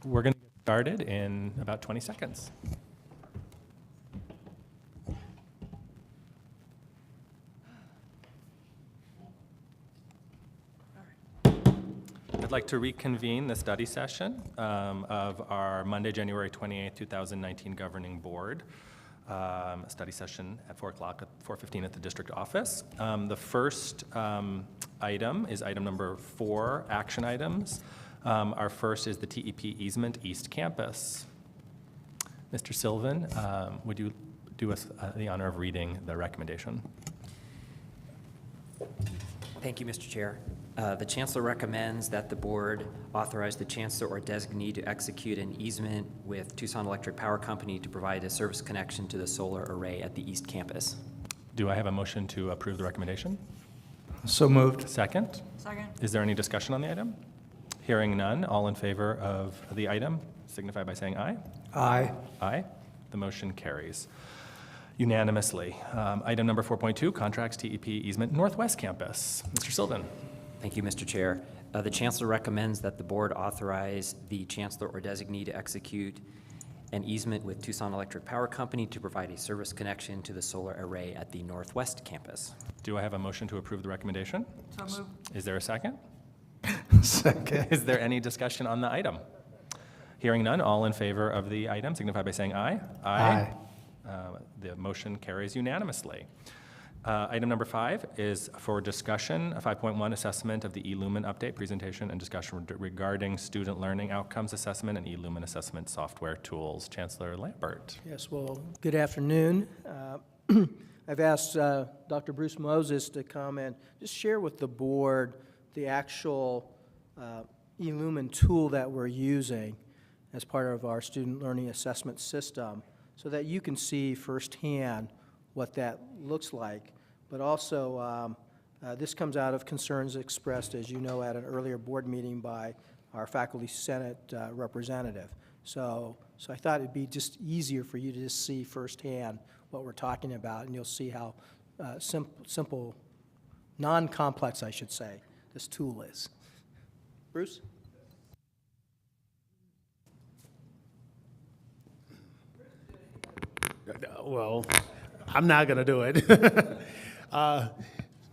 We're going to get started in about 20 seconds. I'd like to reconvene the study session of our Monday, January 28, 2019 Governing Board. Study session at 4 o'clock at 4:15 at the district office. The first item is item number 4, action items. Our first is the TEP easement East Campus. Mr. Sylvan, would you do us the honor of reading the recommendation? Thank you, Mr. Chair. The Chancellor recommends that the board authorize the Chancellor or designee to execute an easement with Tucson Electric Power Company to provide a service connection to the solar array at the East Campus. Do I have a motion to approve the recommendation? So moved. Second? Second. Is there any discussion on the item? Hearing none, all in favor of the item signify by saying aye. Aye. Aye. The motion carries unanimously. Item number 4.2, contracts TEP easement Northwest Campus. Mr. Sylvan. Thank you, Mr. Chair. The Chancellor recommends that the board authorize the Chancellor or designee to execute an easement with Tucson Electric Power Company to provide a service connection to the solar array at the Northwest Campus. Do I have a motion to approve the recommendation? So moved. Is there a second? Second. Is there any discussion on the item? Hearing none, all in favor of the item signify by saying aye. Aye. The motion carries unanimously. Item number 5 is for discussion, a 5.1 assessment of the eLumen update presentation and discussion regarding student learning outcomes assessment and eLumen assessment software tools. Chancellor Lambert. Yes, well, good afternoon. I've asked Dr. Bruce Moses to come and just share with the board the actual eLumen tool that we're using as part of our student learning assessment system so that you can see firsthand what that looks like. But also, this comes out of concerns expressed, as you know, at an earlier board meeting by our Faculty Senate representative. So I thought it'd be just easier for you to just see firsthand what we're talking about, and you'll see how simple, non-complex, I should say, this tool is. Bruce? Well, I'm not going to do it.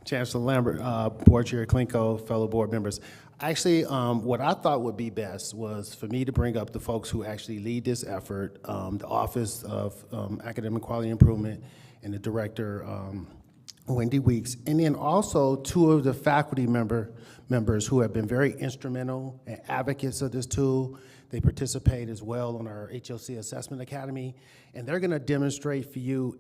Chancellor Lambert, Board Chair Klinko, fellow board members. Actually, what I thought would be best was for me to bring up the folks who actually lead this effort, the Office of Academic Quality Improvement and the Director, Wendy Weeks, and then also 2 of the faculty members who have been very instrumental and advocates of this tool. They participate as well on our HLC Assessment Academy, and they're going to demonstrate for you.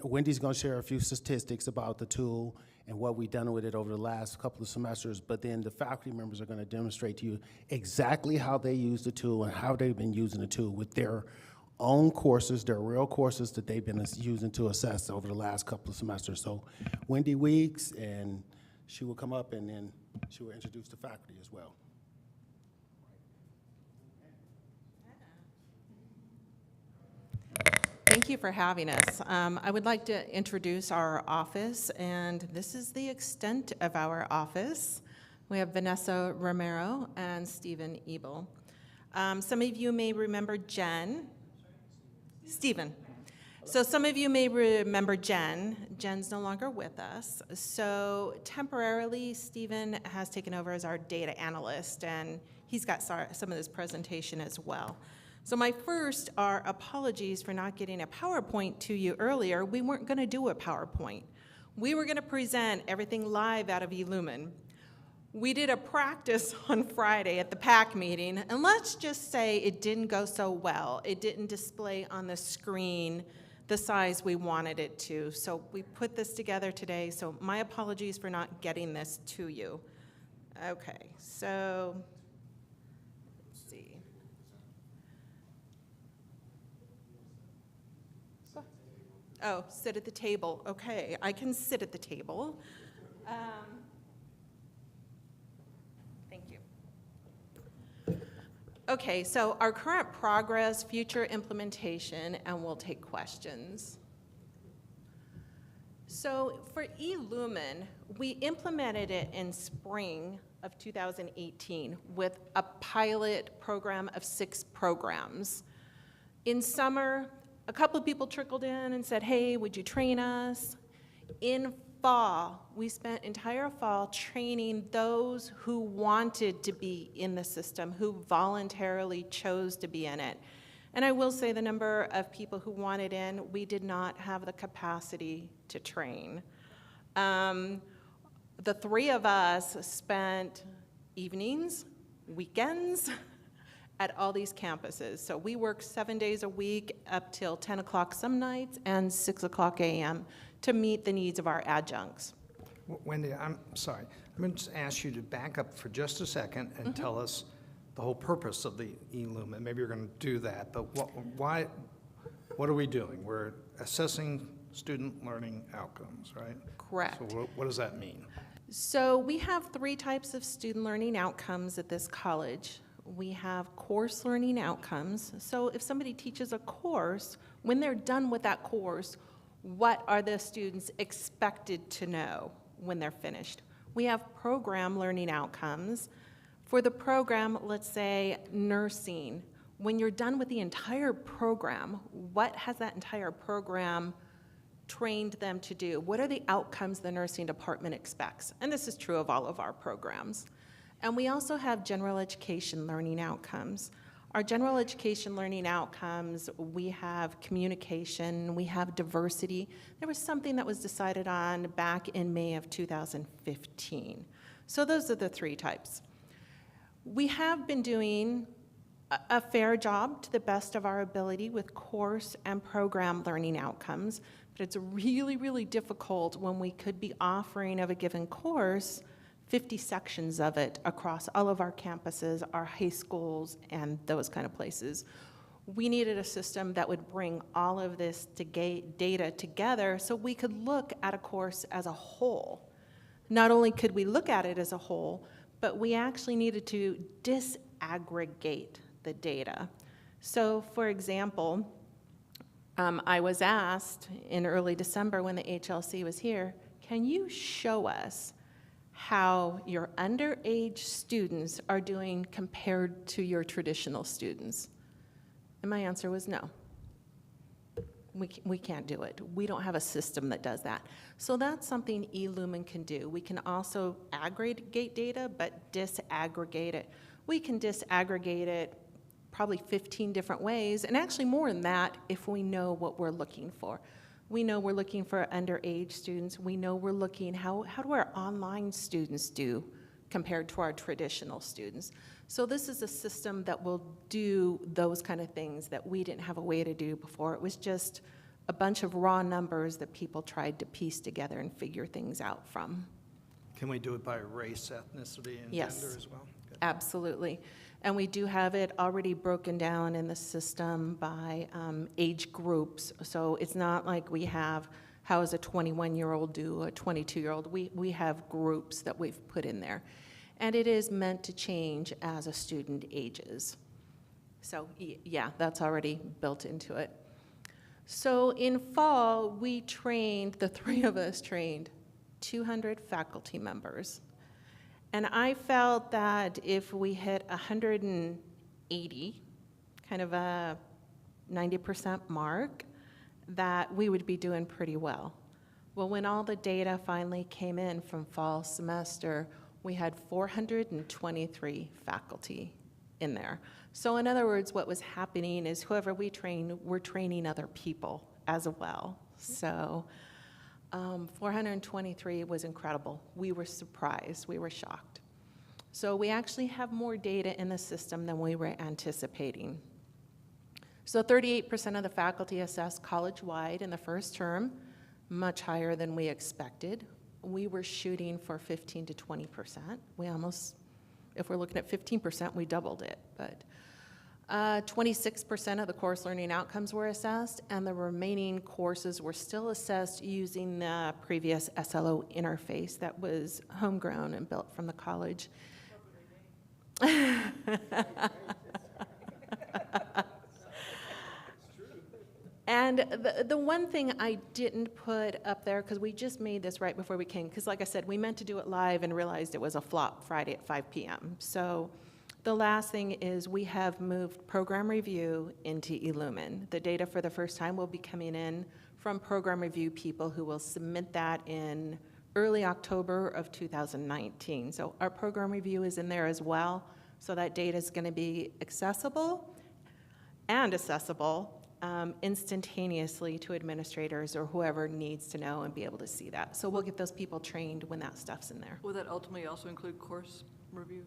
Wendy's going to share a few statistics about the tool and what we've done with it over the last couple of semesters, but then the faculty members are going to demonstrate to you exactly how they use the tool and how they've been using the tool with their own courses, their real courses that they've been using to assess over the last couple of semesters. So Wendy Weeks, and she will come up and then she will introduce the faculty as well. Thank you for having us. I would like to introduce our office, and this is the extent of our office. We have Vanessa Romero and Stephen Ebel. Some of you may remember Stephen. So some of you may remember Jen. Jen's no longer with us. So temporarily, Stephen has taken over as our data analyst, and he's got some of this presentation as well. So my first are apologies for not getting a PowerPoint to you earlier. We weren't going to do a PowerPoint. We were going to present everything live out of eLumen. We did a practice on Friday at the PAC meeting, and let's just say it didn't go so well. It didn't display on the screen the size we wanted it to. So we put this together today, so my apologies for not getting this to you. Okay, so let's see. Oh, sit at the table. Okay, I can sit at the table. Thank you. Okay, so our current progress, future implementation, and we'll take questions. So for eLumen, we implemented it in spring of 2018 with a pilot program of 6 programs. In summer, a couple of people trickled in and said, hey, would you train us? In fall, we spent entire fall training those who wanted to be in the system, who voluntarily chose to be in it. And I will say the number of people who wanted in, we did not have the capacity to train. The 3 of us spent evenings, weekends, at all these campuses. So we worked 7 days a week up till 10 o'clock some nights and 6 o'clock a.m. to meet the needs of our adjuncts. Wendy, I'm sorry. I'm going to just ask you to back up for just a second and tell us the whole purpose of the eLumen. Maybe you're going to do that, but what are we doing? We're assessing student learning outcomes, right? Correct. So what does that mean? So we have 3 types of student learning outcomes at this college. We have course learning outcomes. So if somebody teaches a course, when they're done with that course, what are the students expected to know when they're finished? We have program learning outcomes. For the program, let's say nursing, when you're done with the entire program, what has that entire program trained them to do? What are the outcomes the nursing department expects? And this is true of all of our programs. And we also have general education learning outcomes. Our general education learning outcomes, we have communication, we have diversity. There was something that was decided on back in May of 2015. So those are the 3 types. We have been doing a fair job to the best of our ability with course and program learning outcomes, but it's really, really difficult when we could be offering of a given course 50 sections of it across all of our campuses, our high schools, and those kind of places. We needed a system that would bring all of this data together so we could look at a course as a whole. Not only could we look at it as a whole, but we actually needed to disaggregate the data. So, for example, I was asked in early December when the HLC was here, can you show us how your underage students are doing compared to your traditional students? And my answer was no. We can't do it. We don't have a system that does that. So that's something eLumen can do. We can also aggregate data, but disaggregate it. We can disaggregate it probably 15 different ways, and actually more than that if we know what we're looking for. We know we're looking for underage students. We know we're looking, how do our online students do compared to our traditional students? So this is a system that will do those kind of things that we didn't have a way to do before. It was just a bunch of raw numbers that people tried to piece together and figure things out from. Can we do it by race, ethnicity, and Yes. gender as well? Good. Absolutely. And we do have it already broken down in the system by age groups. So it's not like we have, how does a 21-year-old do, a 22-year-old? We have groups that we've put in there. And it is meant to change as a student ages. So yeah, that's already built into it. So in fall, we trained, the 3 of us trained 200 faculty members. And I felt that if we hit 180, kind of a 90% mark, that we would be doing pretty well. Well, when all the data finally came in from fall semester, we had 423 faculty in there. So in other words, what was happening is whoever we train, we're training other people as well. So 423 was incredible. We were surprised, we were shocked. So we actually have more data in the system than we were anticipating. So 38% of the faculty assessed college-wide in the first term, much higher than we expected. We were shooting for 15 to 20%. We almost, if we're looking at 15%, we doubled it. But 26% of the course learning outcomes were assessed, and the remaining courses were still assessed using the previous SLO interface that was homegrown and built from the college. And the one thing I didn't put up there, because we just made this right before we came, because like I said, we meant to do it live and realized it was a flop Friday at 5 p.m. So the last thing is we have moved program review into eLumen. The data for the first time will be coming in from program review people who will submit that in early October of 2019. So our program review is in there as well. So that data is going to be accessible and accessible instantaneously to administrators or whoever needs to know and be able to see that. So we'll get those people trained when that stuff's in there. Will that ultimately also include course review?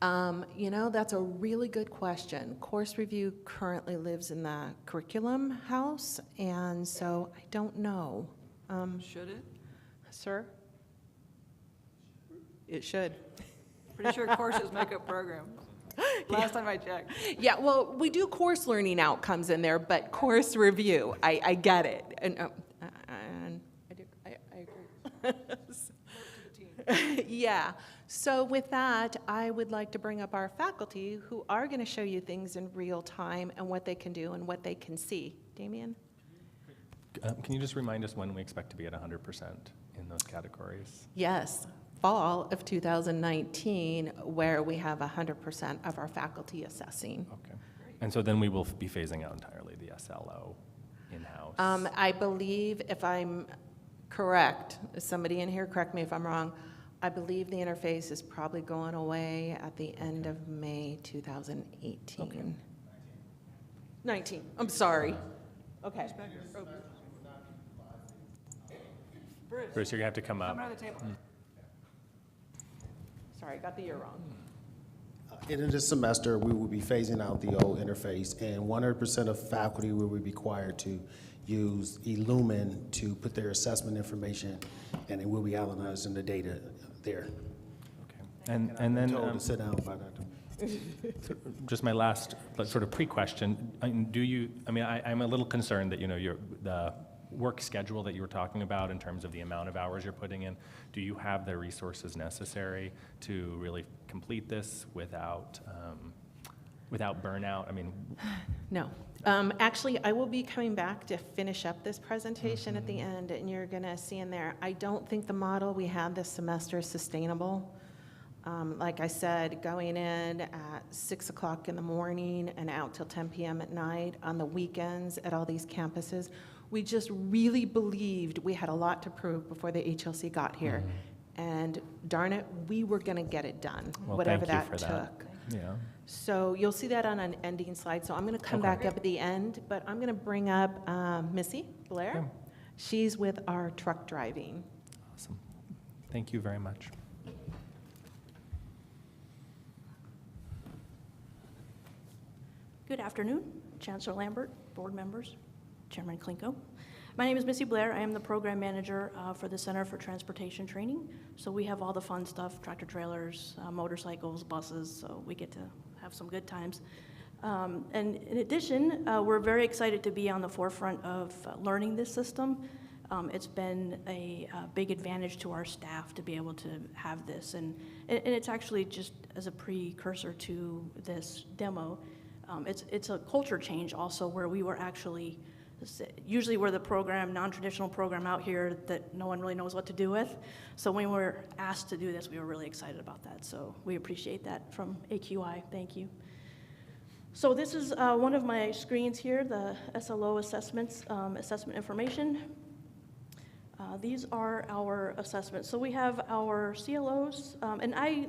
You know, that's a really good question. Course review currently lives in the curriculum house, and so I don't know. Should it? Sir? It should. Pretty sure courses make up programs. Last time I checked. Yeah, well, we do course learning outcomes in there, but course review, I get it. And I agree. Yeah, so with that, I would like to bring up our faculty who are going to show you things in real time and what they can do and what they can see. Damien? Can you just remind us when we expect to be at 100% in those categories? Yes, fall of 2019, where we have 100% of our faculty assessing. Okay. And so then we will be phasing out entirely the SLO in-house? I believe, if I'm correct, somebody in here, correct me if I'm wrong, I believe the interface is probably going away at the end of May 2018. Okay. 19, I'm sorry. Okay. Bruce, you're going to have to come up. Come to the table. Sorry, I got the year wrong. In this semester, we will be phasing out the old interface, and 100% of faculty will be required to use eLumen to put their assessment information, and it will be analyzing the data there. Okay. And then Told to sit down by that. just my last sort of pre-question, I'm a little concerned that, the work schedule that you were talking about in terms of the amount of hours you're putting in, do you have the resources necessary to really complete this without burnout? No. Actually, I will be coming back to finish up this presentation at the end, and you're going to see in there, I don't think the model we had this semester is sustainable. Like I said, going in at 6 o'clock in the morning and out till 10 p.m. at night on the weekends at all these campuses, we just really believed we had a lot to prove before the HLC got here. And darn it, we were going to get it done, Well, whatever thank you that for that. took. Yeah. So you'll see that on an ending slide. So I'm going to come back up at the end, but I'm going to bring up Missy Blair. Yeah. She's with our truck driving. Awesome. Thank you very much. Good afternoon, Chancellor Lambert, board members, Chairman Klinko. My name is Missy Blair. I am the program manager for the Center for Transportation Training. So we have all the fun stuff, tractor trailers, motorcycles, buses, so we get to have some good times. And in addition, we're very excited to be on the forefront of learning this system. It's been a big advantage to our staff to be able to have this. And it's actually just as a precursor to this demo, it's a culture change also where we were actually, usually we're the program, non-traditional program out here that no one really knows what to do with. So when we were asked to do this, we were really excited about that. So we appreciate that from AQI. Thank you. So this is one of my screens here, the SLO assessments, assessment information. These are our assessments. So we have our CLOs, and I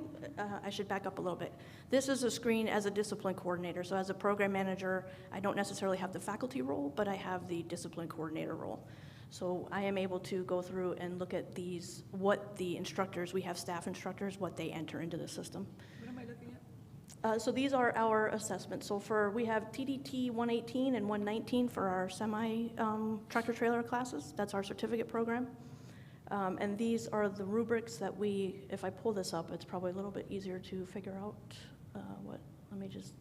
should back up a little bit. This is a screen as a discipline coordinator. So as a program manager, I don't necessarily have the faculty role, but I have the discipline coordinator role. So I am able to go through and look at these, what the instructors, we have staff instructors, what they enter into the system. What am I looking at? So these are our assessments. So we have TDT 118 and 119 for our tractor trailer classes. That's our certificate program. And these are the rubrics that if I pull this up, it's probably a little bit easier to figure out I'm just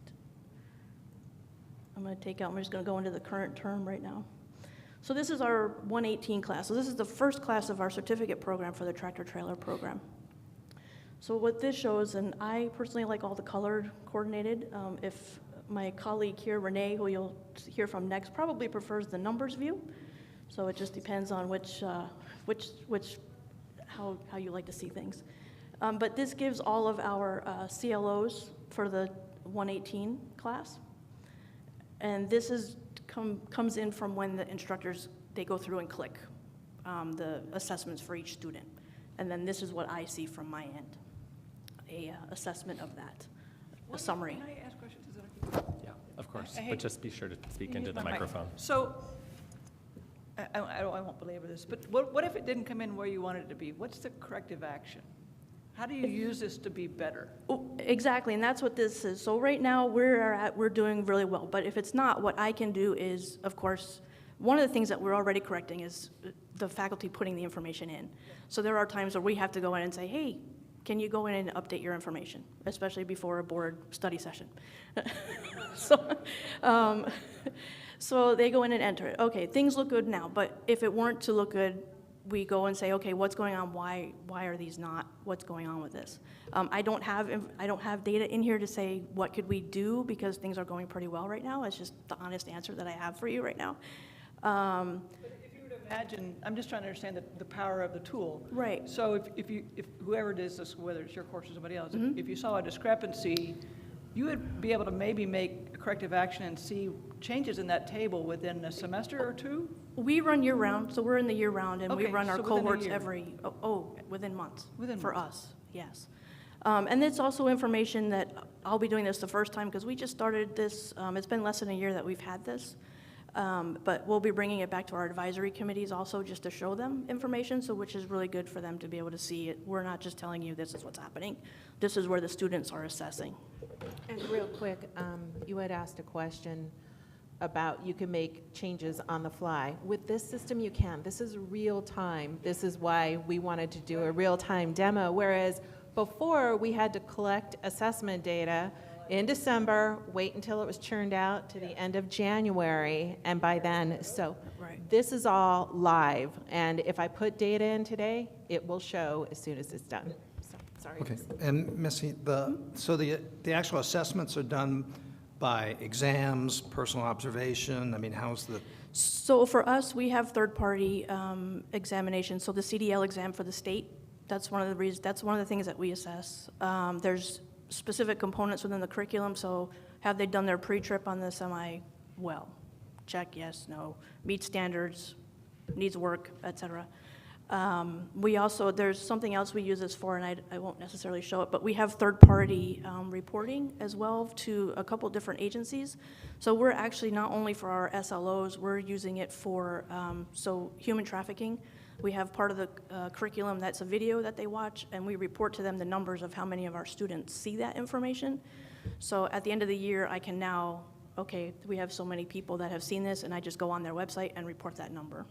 gonna go into the current term right now. So this is our 118 class. So this is the first class of our certificate program for the tractor trailer program. So what this shows, and I personally like all the colored coordinated, if My colleague here, Renee, who you'll hear from next, probably prefers the numbers view. So it just depends on how you like to see things. But this gives all of our CLOs for the 118 class. And this comes in from when the instructors, they go through and click the assessments for each student. And then this is what I see from my end, a assessment of that, a summary. Can I ask questions? Is that okay? Yeah, of course, I hate- but just be sure to speak You into use the my mic. microphone. So, I won't belabor this, but what if it didn't come in where you wanted it to be? What's the corrective action? How do you use this to be better? Oh, exactly, and that's what this is. So right now, we're doing really well, but if it's not, what I can do is, of course, one of the things that we're already correcting is the faculty putting the information in. So there are times where we have to go in and say, hey, can you go in and update your information, especially before a board study session. So they go in and enter it. Okay, things look good now, but if it weren't to look good, we go and say, okay, what's going on? Why are these not? What's going on with this? I don't have data in here to say what could we do because things are going pretty well right now. It's just the honest answer that I have for you right now. But if you would imagine, I'm just trying to understand the power of the tool. Right. So if whoever does this, whether it's your course or somebody else, if you saw a discrepancy, you would be able to maybe make a corrective action and see changes in that table within a semester or two? We run year round, so we're in the year round, and we Okay, run our so within a cohorts year. within months. Within for months. us, yes. And it's also information that I'll be doing this the first time because we just started this. It's been less than a year that we've had this, but we'll be bringing it back to our advisory committees also just to show them information. So which is really good for them to be able to see it. We're not just telling you this is what's happening. This is where the students are assessing. And real quick, you had asked a question about you can make changes on the fly. With this system, you can. This is real time. This is why we wanted to do a real-time demo, whereas before, we had to collect assessment data in December, wait until it was churned out to the end of January, and by then, so this is all live. And if I put data in today, it will show as soon as it's done. So, sorry. Okay, and Missy, so the actual assessments are done by exams, personal observation? I mean, how's the? So for us, we have third-party examinations. So the CDL exam for the state, that's one of the reasons. That's one of the things that we assess. There's specific components within the curriculum. So have they done their pre-trip on the semi well? Check, yes, no. Meet standards, needs work, et cetera. We also, there's something else we use this for, and I won't necessarily show it, but we have third-party reporting as well to a couple different agencies. So we're actually not only for our SLOs, we're using it for, so human trafficking. We have part of the curriculum that's a video that they watch, and we report to them the numbers of how many of our students see that information. So at the end of the year, I can now, okay, we have so many people that have seen this, and I just go on their website and report that number.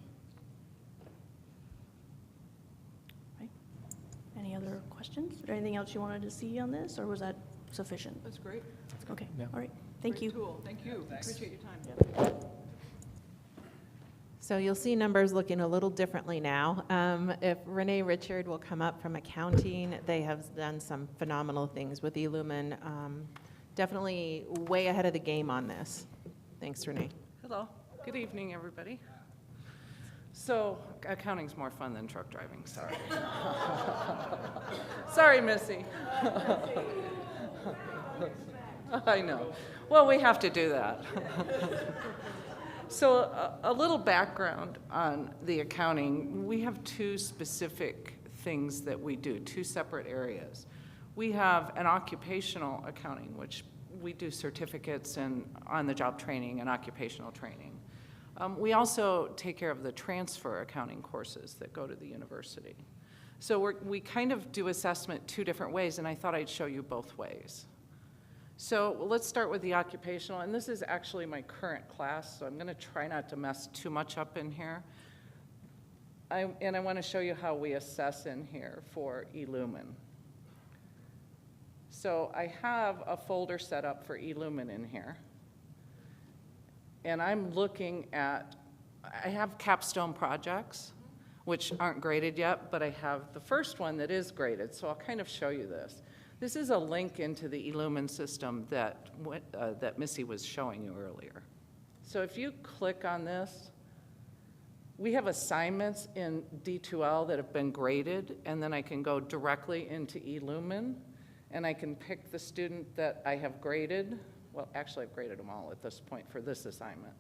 Any other questions? Or anything else you wanted to see on this, or was that sufficient? That's great. Okay, Yeah. all right, thank you. Great tool. Thank you. Appreciate your time. So you'll see numbers looking a little differently now. If Renee Richard will come up from accounting, they have done some phenomenal things with eLumen. Definitely way ahead of the game on this. Thanks, Renee. Hello, good evening, everybody. So, accounting's more fun than truck driving, sorry. Sorry, Missy. I know. Well, we have to do that. So, a little background on the accounting. We have two specific things that we do, two separate areas. We have an occupational accounting, which we do certificates and on-the-job training and occupational training. We also take care of the transfer accounting courses that go to the university. So we kind of do assessment two different ways, and I thought I'd show you both ways. So let's start with the occupational, and this is actually my current class, so I'm going to try not to mess too much up in here. And I want to show you how we assess in here for eLumen. So I have a folder set up for eLumen in here. And I'm looking at, I have capstone projects, which aren't graded yet, but I have the first one that is graded, so I'll kind of show you this. This is a link into the eLumen system that Missy was showing you earlier. So if you click on this, we have assignments in D2L that have been graded, and then I can go directly into eLumen, and I can pick the student that I have graded. Well, actually, I've graded them all at this point for this assignment.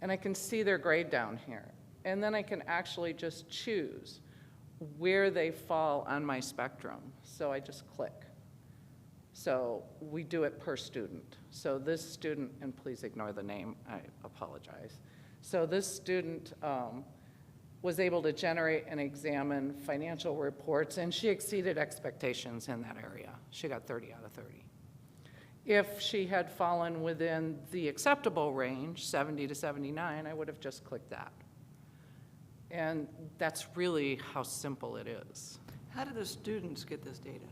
And I can see their grade down here. And then I can actually just choose where they fall on my spectrum. So I just click. So we do it per student. So this student, and please ignore the name, I apologize. So this student was able to generate and examine financial reports, and she exceeded expectations in that area. She got 30 out of 30. If she had fallen within the acceptable range, 70 to 79, I would have just clicked that. And that's really how simple it is. How do the students get this data?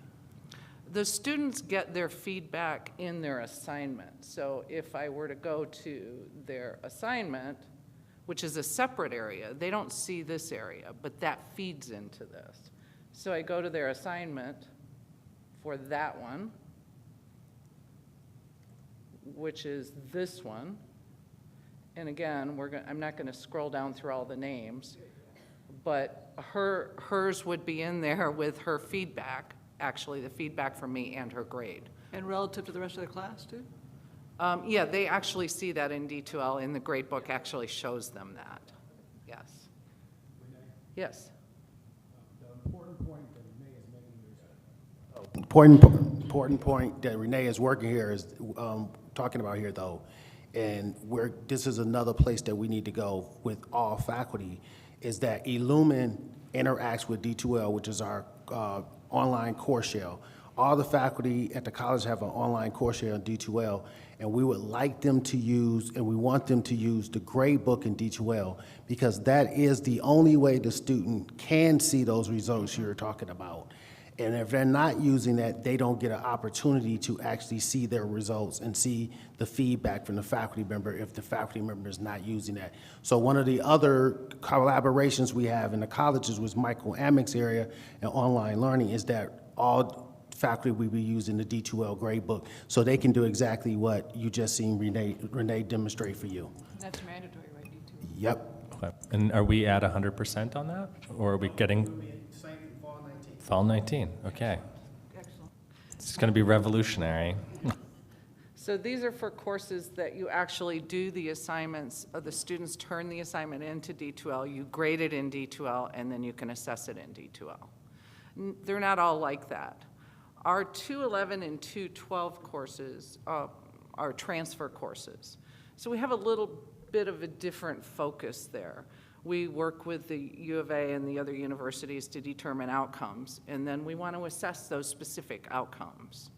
The students get their feedback in their assignment. So if I were to go to their assignment, which is a separate area, they don't see this area, but that feeds into this. So I go to their assignment for that one, which is this one. And again, I'm not going to scroll down through all the names, but hers would be in there with her feedback, actually the feedback from me and her grade. And relative to the rest of the class, too? Yeah, they actually see that in D2L, and the grade book actually shows them that. Yes. Yes. Important point that Renee is working here is talking about here, though, and this is another place that we need to go with all faculty, is that eLumen interacts with D2L, which is our online course shell. All the faculty at the college have an online course shell in D2L, and we would like them to use, and we want them to use the grade book in D2L, because that is the only way the student can see those results you're talking about. And if they're not using that, they don't get an opportunity to actually see their results and see the feedback from the faculty member if the faculty member is not using that. So one of the other collaborations we have in the colleges with Michael Amick's area and online learning is that all faculty will be using the D2L gradebook, so they can do exactly what you just seen Renee demonstrate for you. That's mandatory, right, D2? Yep. Okay. And are we at 100% on that? Or are we getting? Fall 19, okay. Excellent. It's going to be revolutionary. So these are for courses that you actually do the assignments, the students turn the assignment into D2L, you grade it in D2L, and then you can assess it in D2L. They're not all like that. Our 211 and 212 courses are transfer courses. So we have a little bit of a different focus there. We work with the U of A and the other universities to determine outcomes, and then we want to assess those specific outcomes.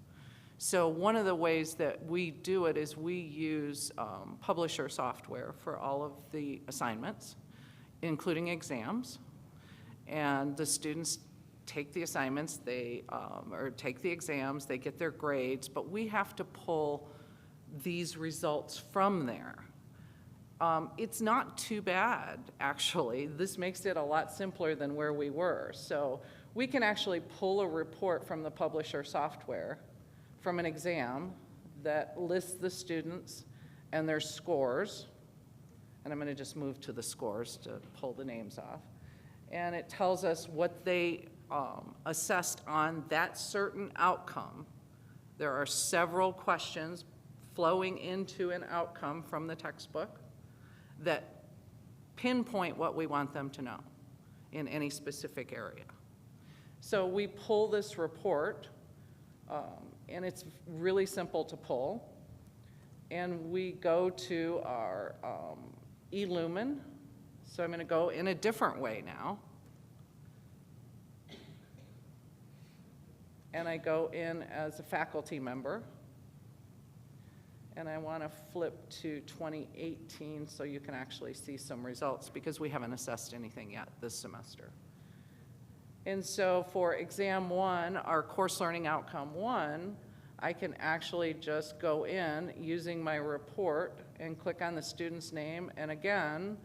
So one of the ways that we do it is we use publisher software for all of the assignments, including exams. And the students take the assignments, or take the exams, they get their grades, but we have to pull these results from there. It's not too bad, actually. This makes it a lot simpler than where we were. So we can actually pull a report from the publisher software from an exam that lists the students and their scores. And I'm going to just move to the scores to pull the names off. And it tells us what they assessed on that certain outcome. There are several questions flowing into an outcome from the textbook that pinpoint what we want them to know in any specific area. So we pull this report, and it's really simple to pull, and we go to our eLumen. So I'm going to go in a different way now. And I go in as a faculty member. And I want to flip to 2018 so you can actually see some results, because we haven't assessed anything yet this semester. And so for exam 1, our course learning outcome 1, I can actually just go in using my report and click on the student's name, and again,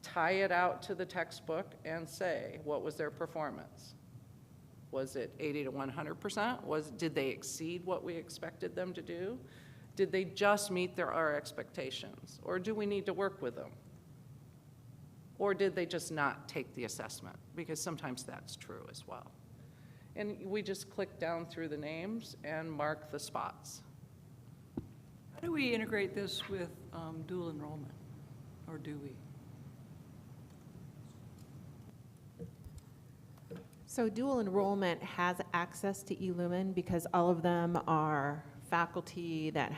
tie it out to the textbook and say, what was their performance? Was it 80 to 100%? Did they exceed what we expected them to do? Did they just meet our expectations? Or do we need to work with them? Or did they just not take the assessment? Because sometimes that's true as well. And we just click down through the names and mark the spots. How do we integrate this with dual enrollment, or do we? So dual enrollment has access to eLumen because all of them are faculty that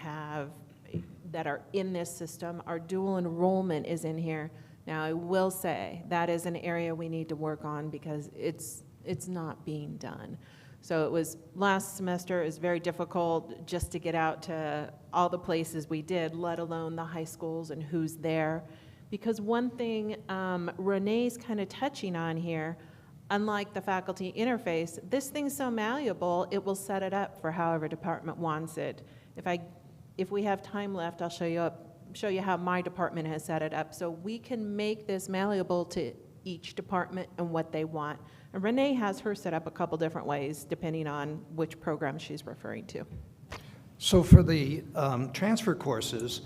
are in this system. Our dual enrollment is in here. Now, I will say that is an area we need to work on because it's not being done. So it was last semester, it was very difficult just to get out to all the places we did, let alone the high schools and who's there. Because one thing Renee's kind of touching on here, unlike the faculty interface, this thing's so malleable, it will set it up for however department wants it. If we have time left, I'll show you how my department has set it up. So we can make this malleable to each department and what they want. And Renee has her set up a couple different ways, depending on which program she's referring to. So for the transfer courses,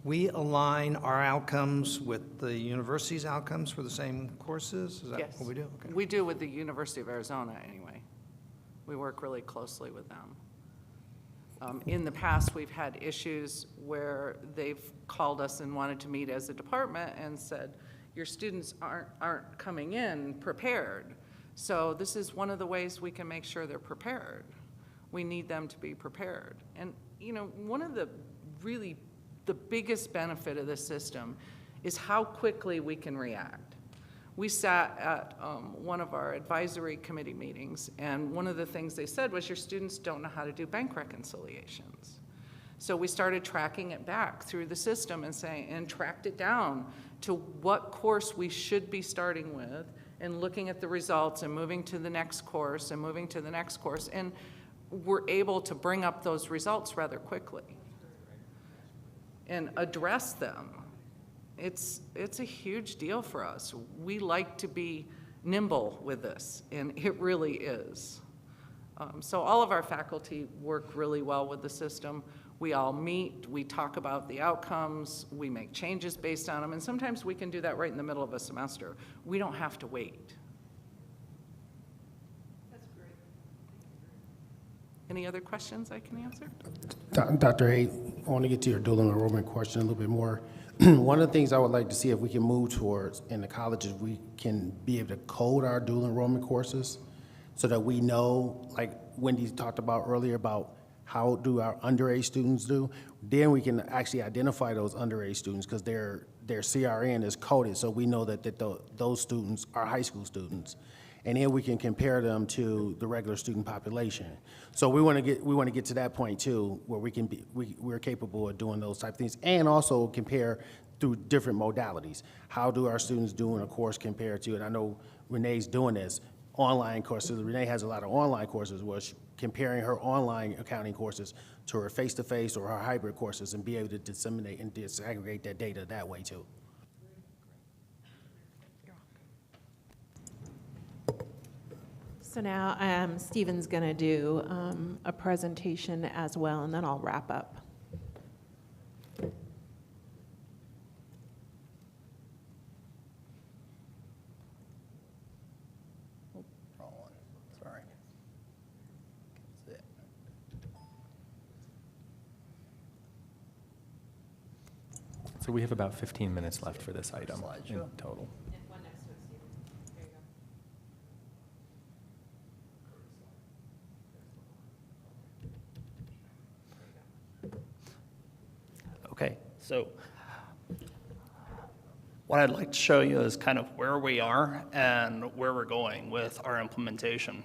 we align our outcomes with the university's outcomes for the same courses? Is that Yes. what we do? Okay. We do with the University of Arizona anyway. We work really closely with them. In the past, we've had issues where they've called us and wanted to meet as a department and said, your students aren't coming in prepared. So this is one of the ways we can make sure they're prepared. We need them to be prepared. And, you know, one of the biggest benefit of this system is how quickly we can react. We sat at one of our advisory committee meetings, and one of the things they said was your students don't know how to do bank reconciliations. So we started tracking it back through the system and tracked it down to what course we should be starting with and looking at the results and moving to the next course and moving to the next course. And we're able to bring up those results rather quickly and address them. It's a huge deal for us. We like to be nimble with this, and it really is. So all of our faculty work really well with the system. We all meet, we talk about the outcomes, we make changes based on them, and sometimes we can do that right in the middle of a semester. We don't have to wait. That's great. Any other questions I can answer? Dr. Hay, I want to get to your dual enrollment question a little bit more. One of the things I would like to see if we can move towards in the colleges, we can be able to code our dual enrollment courses so that we know, like Wendy talked about earlier, about how do our underage students do. Then we can actually identify those underage students because their CRN is coded, so we know that those students are high school students. And then we can compare them to the regular student population. So we want to get to that point too, where we're capable of doing those type of things, and also compare through different modalities. How do our students do in a course compared to, and I know Renee's doing this, online courses. Renee has a lot of online courses where she's comparing her online accounting courses to her face-to-face or her hybrid courses and be able to disseminate and disaggregate that data that way too. So now Stephen's going to do a presentation as well, and then I'll wrap up. Wrong one, sorry. That's it. So we have about 15 minutes left for this item in Slideshow. total. Okay, so what I'd like to show you is kind of where we are and where we're going with our implementation.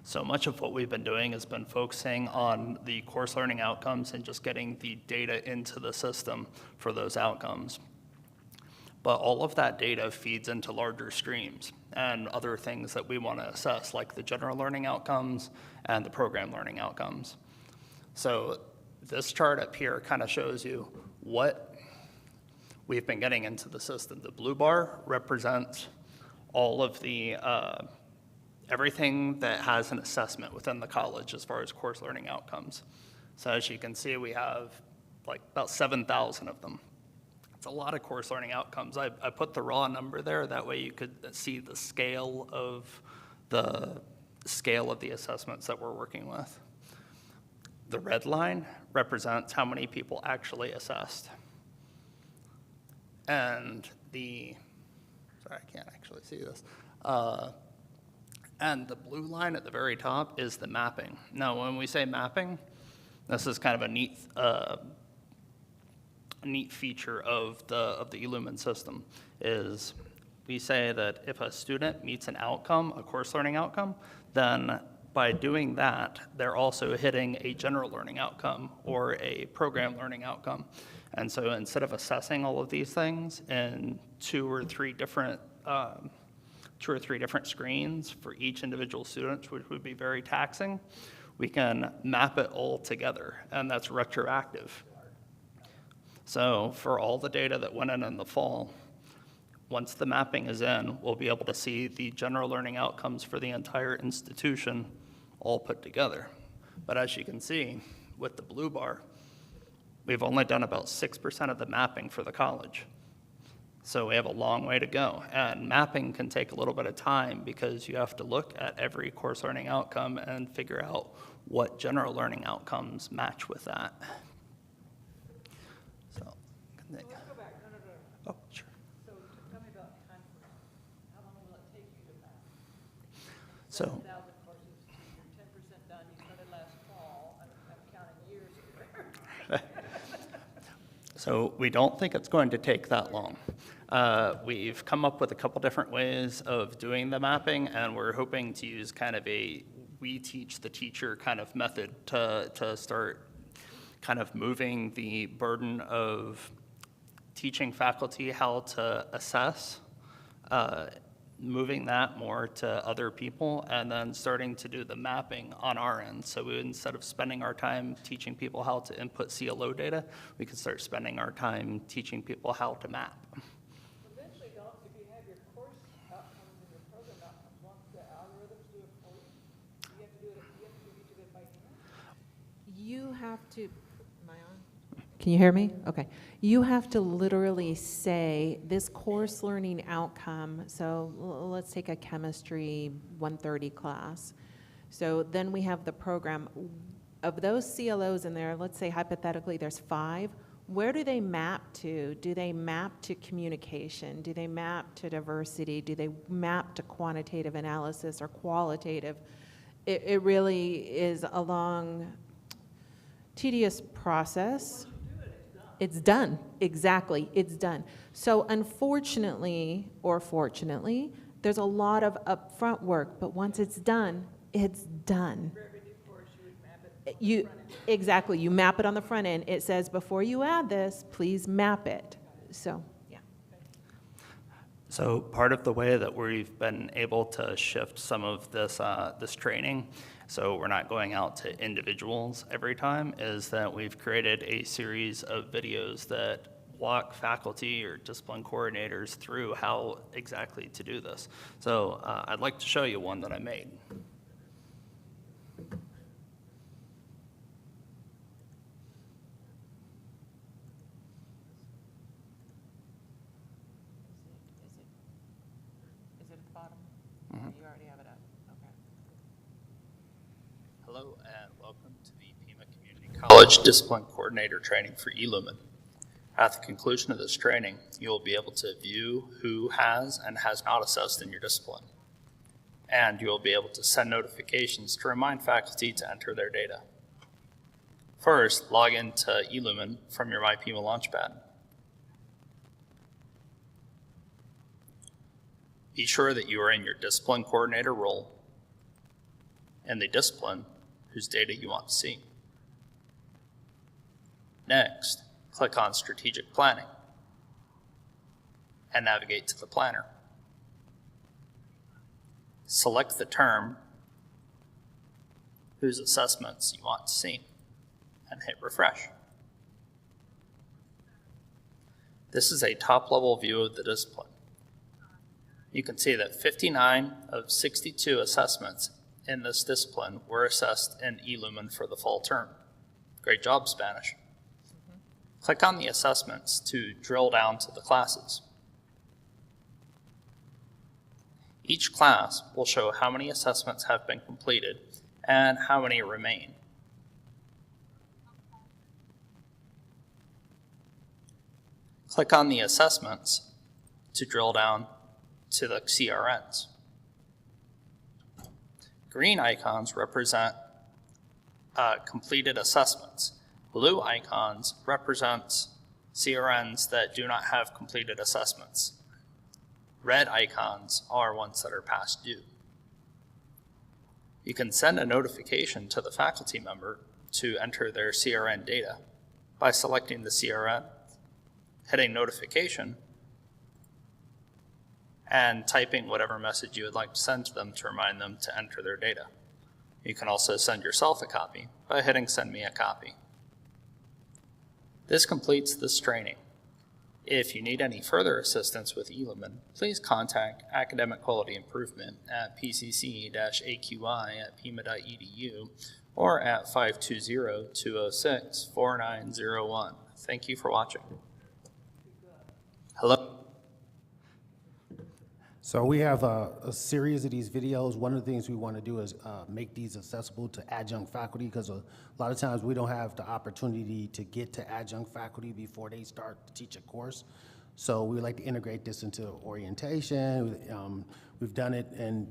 So much of what we've been doing has been focusing on the course learning outcomes and just getting the data into the system for those outcomes. But all of that data feeds into larger streams and other things that we want to assess, like the general learning outcomes and the program learning outcomes. So this chart up here kind of shows you what we've been getting into the system. The blue bar represents all of the everything that has an assessment within the college as far as course learning outcomes. So as you can see, we have like about 7,000 of them. It's a lot of course learning outcomes. I put the raw number there, that way you could see the scale of the assessments that we're working with. The red line represents how many people actually assessed. And sorry, I can't actually see this. And the blue line at the very top is the mapping. Now, when we say mapping, this is kind of a neat feature of the eLumen system, is we say that if a student meets an outcome, a course learning outcome, then by doing that, they're also hitting a general learning outcome or a program learning outcome. And so instead of assessing all of these things in two or three different screens for each individual student, which would be very taxing, we can map it all together, and that's retroactive. So for all the data that went in the fall, once the mapping is in, we'll be able to see the general learning outcomes for the entire institution all put together. But as you can see, with the blue bar, we've only done about 6% of the mapping for the college. So we have a long way to go. And mapping can take a little bit of time because you have to look at every course learning outcome and figure out what general learning outcomes match with that. So, Let's go back. No. oh, sure. So tell me about time frame. How long will it take you to map? So, 1,000 courses, you're 10% done. You started last fall. I'm counting years here. So we don't think it's going to take that long. We've come up with a couple different ways of doing the mapping, and we're hoping to use kind of a we teach the teacher kind of method to start kind of moving the burden of teaching faculty how to assess, moving that more to other people, and then starting to do the mapping on our end. So instead of spending our time teaching people how to input CLO data, we can start spending our time teaching people how to map. Eventually, if you have your course outcomes and your program outcomes, won't the algorithms do it for you? You have to do each of it by hand? You have to, am I on? Can you hear me? Okay. You have to literally say this course learning outcome, so let's take a chemistry 130 class. So then we have the program. Of those CLOs in there, let's say hypothetically there's 5, where do they map to? Do they map to communication? Do they map to diversity? Do they map to quantitative analysis or qualitative? It really is a long, tedious process. It's done, exactly, it's done. So unfortunately, or fortunately, there's a lot of upfront work, but once it's done, it's done. For every new course, you would map it. Exactly, you map it on the front end. It says, before you add this, please map it. So, yeah. So part of the way that we've been able to shift some of this, this training, so we're not going out to individuals every time, is that we've created a series of videos that walk faculty or discipline coordinators through how exactly to do this. So I'd like to show you one that I made. Is it at the bottom? You already have it up, okay. Hello and welcome to the Pima Community College Discipline Coordinator Training for eLumen. At the conclusion of this training, you will be able to view who has and has not assessed in your discipline. And you will be able to send notifications to remind faculty to enter their data. First, log into eLumen from your MyPima Launchpad. Be sure that you are in your discipline coordinator role and the discipline whose data you want to see. Next, click on Strategic Planning and navigate to the planner. Select the term whose assessments you want to see and hit refresh. This is a top-level view of the discipline. you can see that 59 of 62 assessments in this discipline were assessed in eLumen for the fall term. Great job, Spanish. Click on the assessments to drill down to the classes. Each class will show how many assessments have been completed and how many remain. Click on the assessments to drill down to the CRNs. Green icons represent completed assessments. Blue icons represent CRNs that do not have completed assessments. Red icons are ones that are past due. You can send a notification to the faculty member to enter their CRN data by selecting the CRN, hitting notification, and typing whatever message you would like to send to them to remind them to enter their data. You can also send yourself a copy by hitting send me a copy. This completes this training. If you need any further assistance with eLumen, please contact Academic Quality Improvement at pcc-aqi@pima.edu or at 520-206-4901. Thank you for watching. Hello. So we have a series of these videos. One of the things we want to do is make these accessible to adjunct faculty, because a lot of times we don't have the opportunity to get to adjunct faculty before they start to teach a course. So we like to integrate this into orientation. We've done it in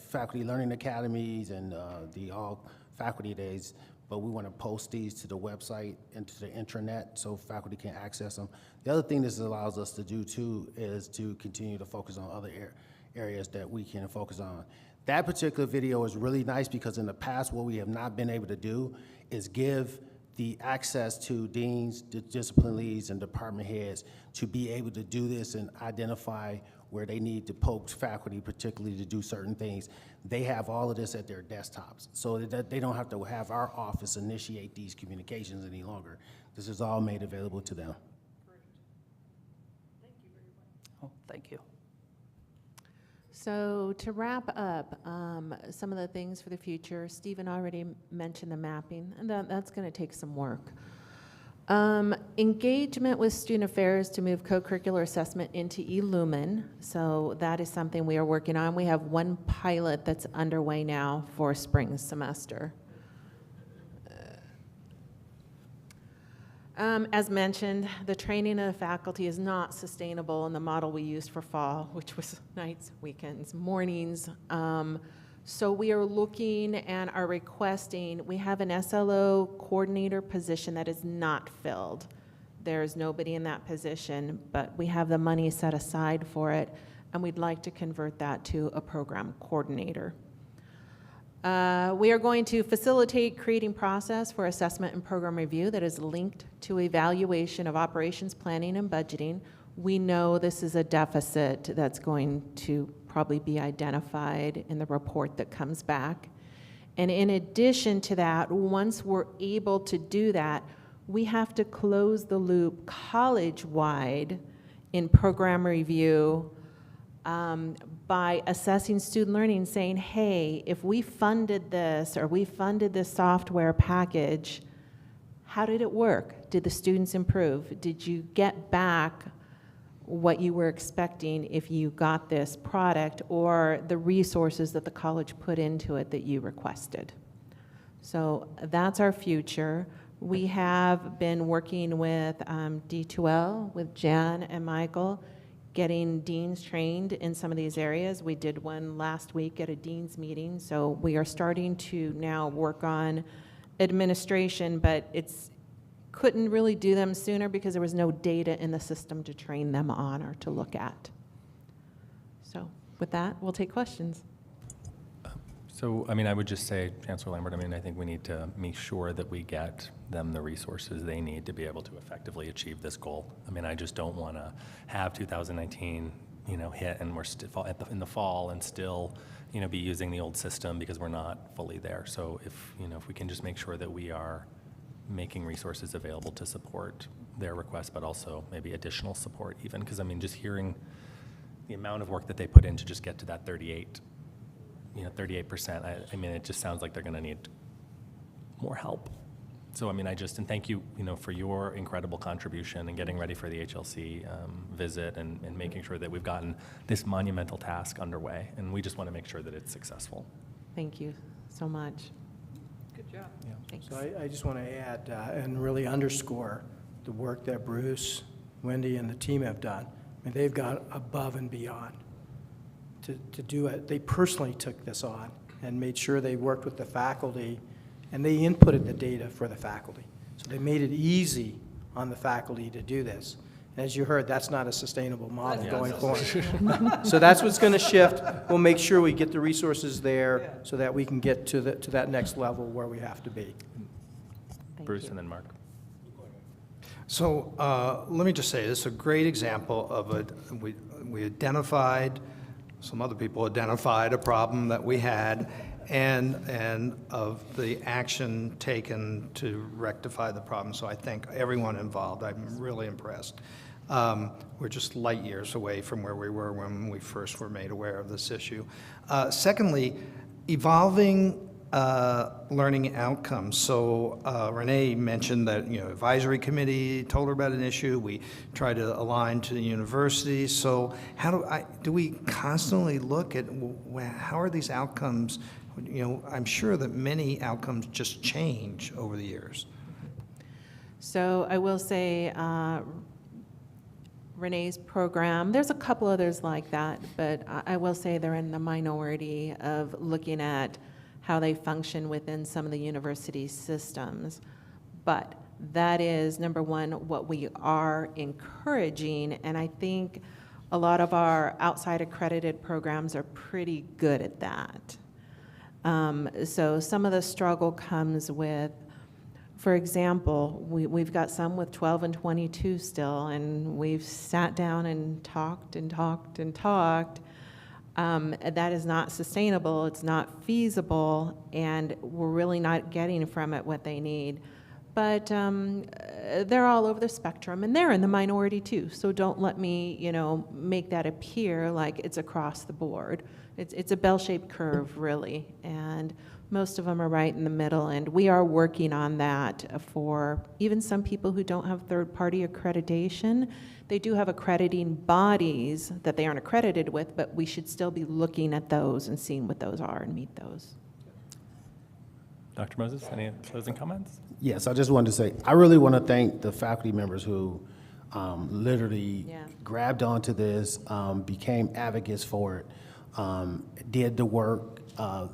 faculty learning academies and the all faculty days, but we want to post these to the website and to the intranet so faculty can access them. The other thing this allows us to do too is to continue to focus on other areas that we can focus on. That particular video is really nice because in the past what we have not been able to do is give the access to deans, the discipline leads, and department heads to be able to do this and identify where they need to poke faculty, particularly to do certain things. They have all of this at their desktops, so that they don't have to have our office initiate these communications any longer. This is all made available to them. Oh, thank you. So to wrap up, some of the things for the future, Stephen already mentioned the mapping, and that's going to take some work. Engagement with student affairs to move co-curricular assessment into eLumen. So that is something we are working on. We have one pilot that's underway now for spring semester. As mentioned, the training of the faculty is not sustainable in the model we used for fall, which was nights, weekends, mornings. So we are looking and are requesting, we have an SLO coordinator position that is not filled. There's nobody in that position, but we have the money set aside for it, and we'd like to convert that to a program coordinator. We are going to facilitate creating process for assessment and program review that is linked to evaluation of operations planning and budgeting. We know this is a deficit that's going to probably be identified in the report that comes back. And in addition to that, once we're able to do that, we have to close the loop college-wide in program review by assessing student learning, saying, hey, if we funded this or we funded this software package, how did it work? Did the students improve? Did you get back what you were expecting if you got this product or the resources that the college put into it that you requested? So that's our future. We have been working with D2L, with Jan and Michael, getting deans trained in some of these areas. We did one last week at a dean's meeting, so we are starting to now work on administration, but couldn't really do them sooner because there was no data in the system to train them on or to look at. So with that, we'll take questions. So, I mean, I would just say, Chancellor Lambert, I mean, I think we need to make sure that we get them the resources they need to be able to effectively achieve this goal. I mean, I just don't want to have 2019, hit and we're still in the fall and still, be using the old system because we're not fully there. So if we can just make sure that we are making resources available to support their requests, but also maybe additional support even, because I mean, just hearing, the amount of work that they put in to just get to that 38%. I mean, it just sounds like they're going to need more help. So, I mean, and thank you, for your incredible contribution and getting ready for the HLC visit and making sure that we've gotten this monumental task underway. And we just want to make sure that it's successful. Thank you so much. Good job. Thanks. So I just want to add and really underscore the work that Bruce, Wendy, and the team have done. I mean, they've gone above and beyond to do it. They personally took this on and made sure they worked with the faculty, and they inputted the data for the faculty. So they made it easy on the faculty to do this. And as you heard, that's not a sustainable model going forward. So that's what's going to shift. We'll make sure we get the resources there so that we can get to that next level where we have to be. Thank Bruce you. and then Mark. So let me just say, this is a great example of we identified, some other people identified a problem that we had, and of the action taken to rectify the problem. So I thank everyone involved. I'm really impressed. We're just light years away from where we were when we first were made aware of this issue. Secondly, evolving learning outcomes. So Renee mentioned that, advisory committee told her about an issue. We try to align to the university. So how do we constantly look at how are these outcomes? I'm sure that many outcomes just change over the years. So I will say Renee's program, there's a couple others like that, but I will say they're in the minority of looking at how they function within some of the university systems. But that is, number one, what we are encouraging, and I think a lot of our outside accredited programs are pretty good at that. So some of the struggle comes with, for example, we've got some with 12 and 22 still, and we've sat down and talked and talked and talked. That is not sustainable, it's not feasible, and we're really not getting from it what they need. But they're all over the spectrum, and they're in the minority too, so don't let me, make that appear like it's across the board. It's a bell-shaped curve, really, and most of them are right in the middle, and we are working on that for even some people who don't have third-party accreditation. They do have accrediting bodies that they aren't accredited with, but we should still be looking at those and seeing what those are and meet those. Dr. Moses, any closing comments? Yes, I just wanted to say, I really want to thank the faculty members who literally grabbed onto this, became advocates for it, did the work.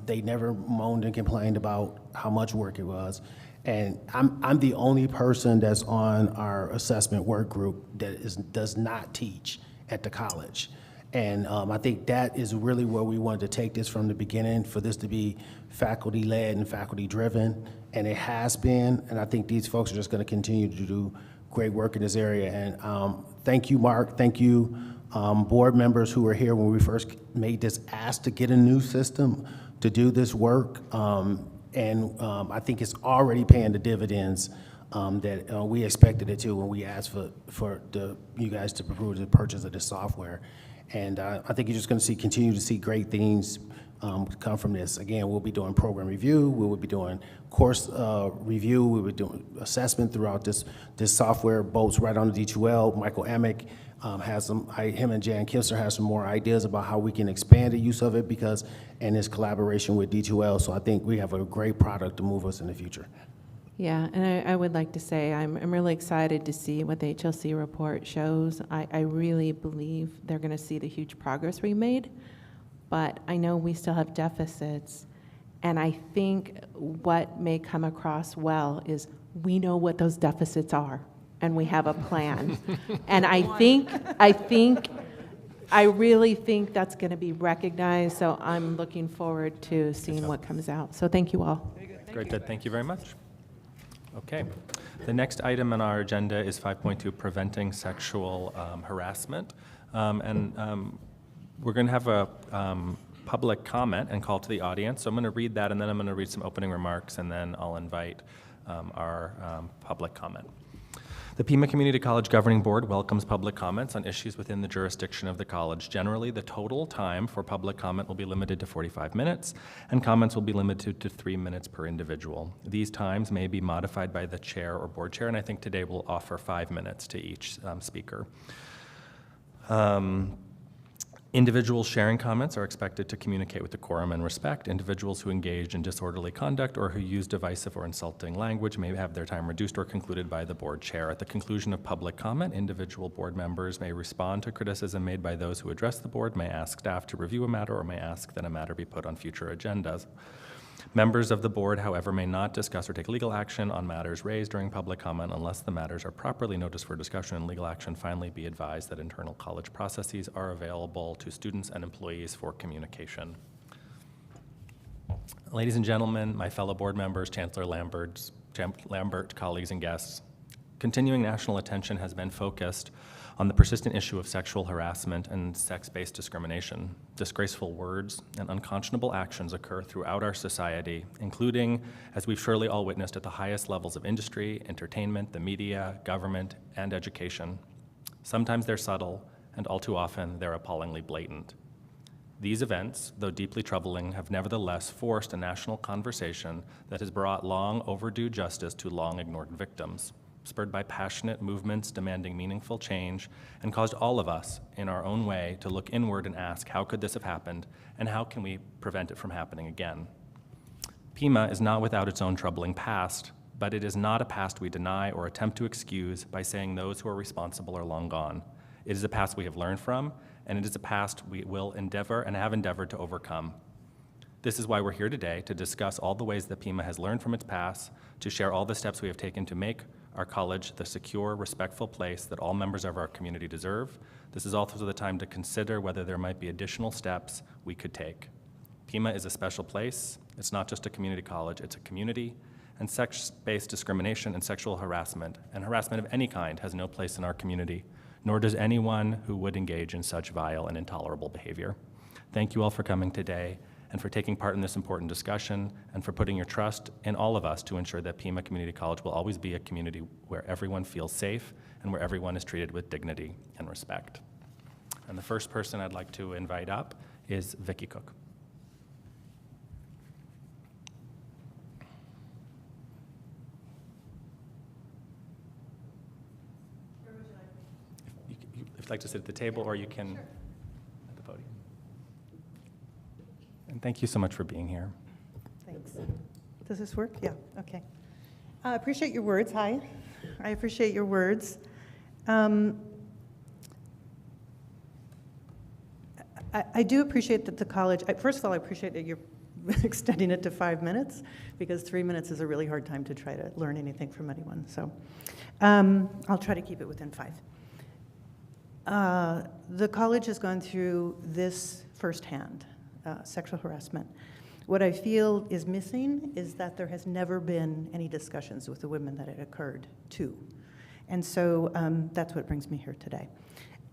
They never moaned and complained about how much work it was. And I'm the only person that's on our assessment work group that does not teach at the college. And I think that is really where we wanted to take this from the beginning, for this to be faculty-led and faculty-driven, and it has been. And I think these folks are just going to continue to do great work in this area. And thank you, Mark. Thank you, board members who were here when we first made this ask to get a new system to do this work. And I think it's already paying the dividends that we expected it to when we asked for you guys to approve the purchase of this software. And I think you're just going to continue to see great things come from this. Again, we'll be doing program review, we will be doing course review, we will be doing assessment throughout this software, bolts right on the D2L. Michael Amick has him and Jan Kisser have some more ideas about how we can expand the use of it and his collaboration with D2L. So I think we have a great product to move us in the future. Yeah, and I would like to say I'm really excited to see what the HLC report shows. I really believe they're going to see the huge progress we made, but I know we still have deficits, and I think what may come across well is we know what those deficits are, and we have a plan. And I really think that's going to be recognized, so I'm looking forward to seeing what comes out. So thank you all. Great, good. Thank you very much. Okay. The next item on our agenda is 5.2, preventing sexual harassment. We're going to have a public comment and call to the audience. So I'm going to read that, and then I'm going to read some opening remarks, and then I'll invite our public comment. The Pima Community College Governing Board welcomes public comments on issues within the jurisdiction of the college. Generally, the total time for public comment will be limited to 45 minutes, and comments will be limited to 3 minutes per individual. These times may be modified by the chair or board chair, and I think today we'll offer 5 minutes to each speaker. Individuals sharing comments are expected to communicate with decorum and respect. Individuals who engage in disorderly conduct or who use divisive or insulting language may have their time reduced or concluded by the board chair. At the conclusion of public comment, individual board members may respond to criticism made by those who address the board, may ask staff to review a matter, or may ask that a matter be put on future agendas. Members of the board, however, may not discuss or take legal action on matters raised during public comment unless the matters are properly noticed for discussion and legal action. Finally, be advised that internal college processes are available to students and employees for communication. Ladies and gentlemen, my fellow board members, Chancellor Lambert, colleagues and guests, continuing national attention has been focused on the persistent issue of sexual harassment and sex-based discrimination. Disgraceful words and unconscionable actions occur throughout our society, including, as we've surely all witnessed, at the highest levels of industry, entertainment, the media, government, and education. Sometimes they're subtle, and all too often they're appallingly blatant. These events, though deeply troubling, have nevertheless forced a national conversation that has brought long overdue justice to long ignored victims, spurred by passionate movements demanding meaningful change, and caused all of us, in our own way, to look inward and ask, how could this have happened, and how can we prevent it from happening again? Pima is not without its own troubling past, but it is not a past we deny or attempt to excuse by saying those who are responsible are long gone. It is a past we have learned from, and it is a past we will endeavor and have endeavored to overcome. This is why we're here today, to discuss all the ways that Pima has learned from its past, to share all the steps we have taken to make our college the secure, respectful place that all members of our community deserve. This is also the time to consider whether there might be additional steps we could take. Pima is a special place. It's not just a community college, it's a community, and sex-based discrimination and sexual harassment, and harassment of any kind, has no place in our community, nor does anyone who would engage in such vile and intolerable behavior. Thank you all for coming today, and for taking part in this important discussion, and for putting your trust in all of us to ensure that Pima Community College will always be a community where everyone feels safe and where everyone is treated with dignity and respect. And the first person I'd like to invite up is Vicki Cook. If you'd like to sit at the table, or you can at the podium. And thank you so much for being here. Thanks. Does this work? Yeah, okay. I appreciate your words. Hi. I appreciate your words. I do appreciate that the college, first of all, I appreciate that you're extending it to 5 minutes, because 3 minutes is a really hard time to try to learn anything from anyone. So I'll try to keep it within 5. The college has gone through this firsthand. Sexual harassment. What I feel is missing is that there has never been any discussions with the women that it occurred to. And so that's what brings me here today.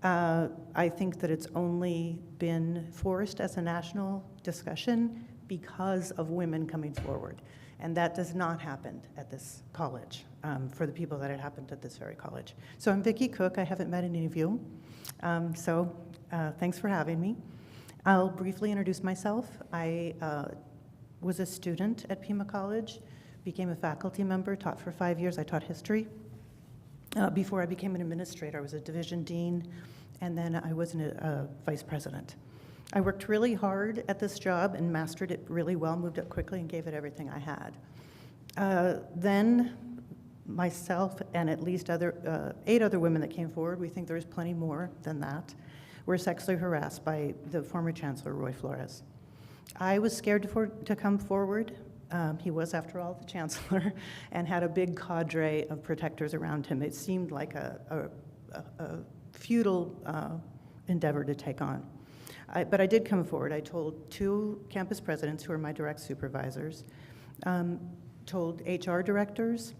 I think that it's only been forced as a national discussion because of women coming forward. And that does not happen at this college, for the people that it happened at this very college. So I'm Vicki Cook. I haven't met any of you. Thanks for having me. I'll briefly introduce myself. I was a student at Pima College, became a faculty member, taught for 5 years. I taught history. Before I became an administrator, I was a division dean, and then I was a vice president. I worked really hard at this job and mastered it really well, moved up quickly, and gave it everything I had. Then myself and at least 8 other women that came forward, we think there's plenty more than that, were sexually harassed by the former Chancellor, Roy Flores. I was scared to come forward. He was, after all, the Chancellor, and had a big cadre of protectors around him. It seemed like a futile endeavor to take on. But I did come forward. I told 2 campus presidents, who are my direct supervisors, told HR directors,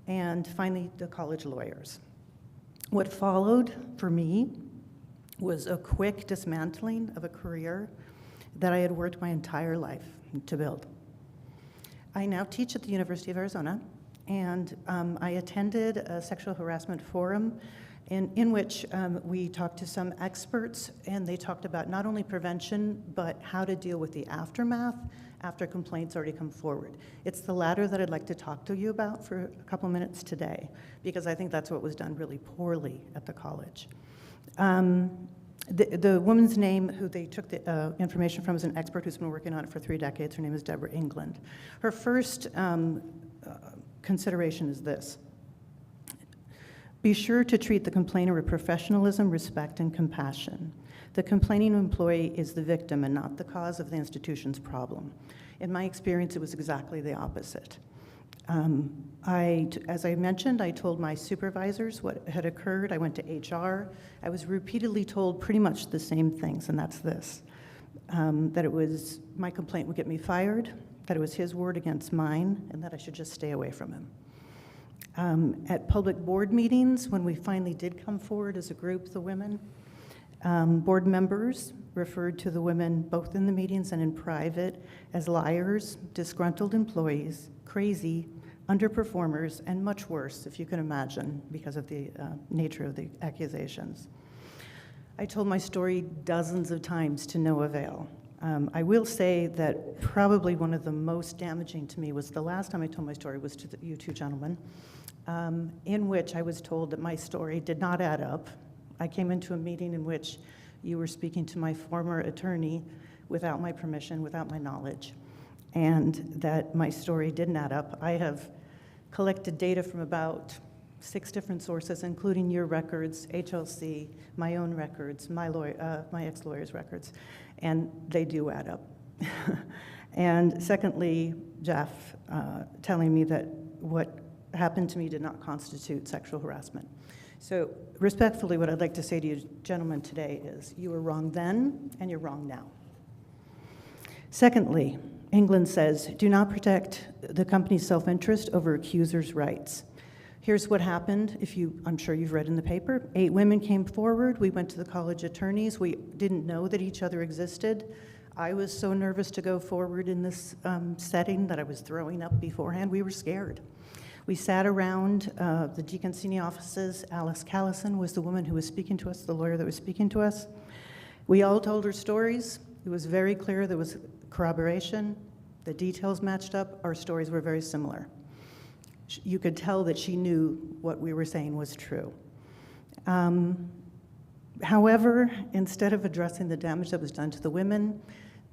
and finally the college lawyers. What followed for me was a quick dismantling of a career that I had worked my entire life to build. I now teach at the University of Arizona, and I attended a sexual harassment forum in which we talked to some experts, and they talked about not only prevention, but how to deal with the aftermath after complaints already come forward. It's the latter that I'd like to talk to you about for a couple minutes today, because I think that's what was done really poorly at the college. The woman's name who they took the information from is an expert who's been working on it for 3 decades. Her name is Deborah England. Her first consideration is this: be sure to treat the complainer with professionalism, respect, and compassion. The complaining employee is the victim and not the cause of the institution's problem. In my experience, it was exactly the opposite. As I mentioned, I told my supervisors what had occurred. I went to HR. I was repeatedly told pretty much the same things, and that's this: that it was my complaint would get me fired, that it was his word against mine, and that I should just stay away from him. At public board meetings, when we finally did come forward as a group, the women, board members referred to the women both in the meetings and in private as liars, disgruntled employees, crazy, underperformers, and much worse, if you can imagine, because of the nature of the accusations. I told my story dozens of times to no avail. I will say that probably one of the most damaging to me was the last time I told my story was to you two gentlemen, in which I was told that my story did not add up. I came into a meeting in which you were speaking to my former attorney without my permission, without my knowledge, and that my story didn't add up. I have collected data from about 6 different sources, including your records, HLC, my own records, my ex-lawyer's records, and they do add up. And secondly, Jeff telling me that what happened to me did not constitute sexual harassment. So respectfully, what I'd like to say to you gentlemen today is you were wrong then and you're wrong now. Secondly, England says, do not protect the company's self-interest over accusers' rights. Here's what happened, I'm sure you've read in the paper. 8 women came forward. We went to the college attorneys. We didn't know that each other existed. I was so nervous to go forward in this setting that I was throwing up beforehand. We were scared. We sat around the Deacon Senior offices. Alice Callison was the woman who was speaking to us, the lawyer that was speaking to us. We all told our stories. It was very clear there was corroboration. The details matched up. Our stories were very similar. You could tell that she knew what we were saying was true. However, instead of addressing the damage that was done to the women,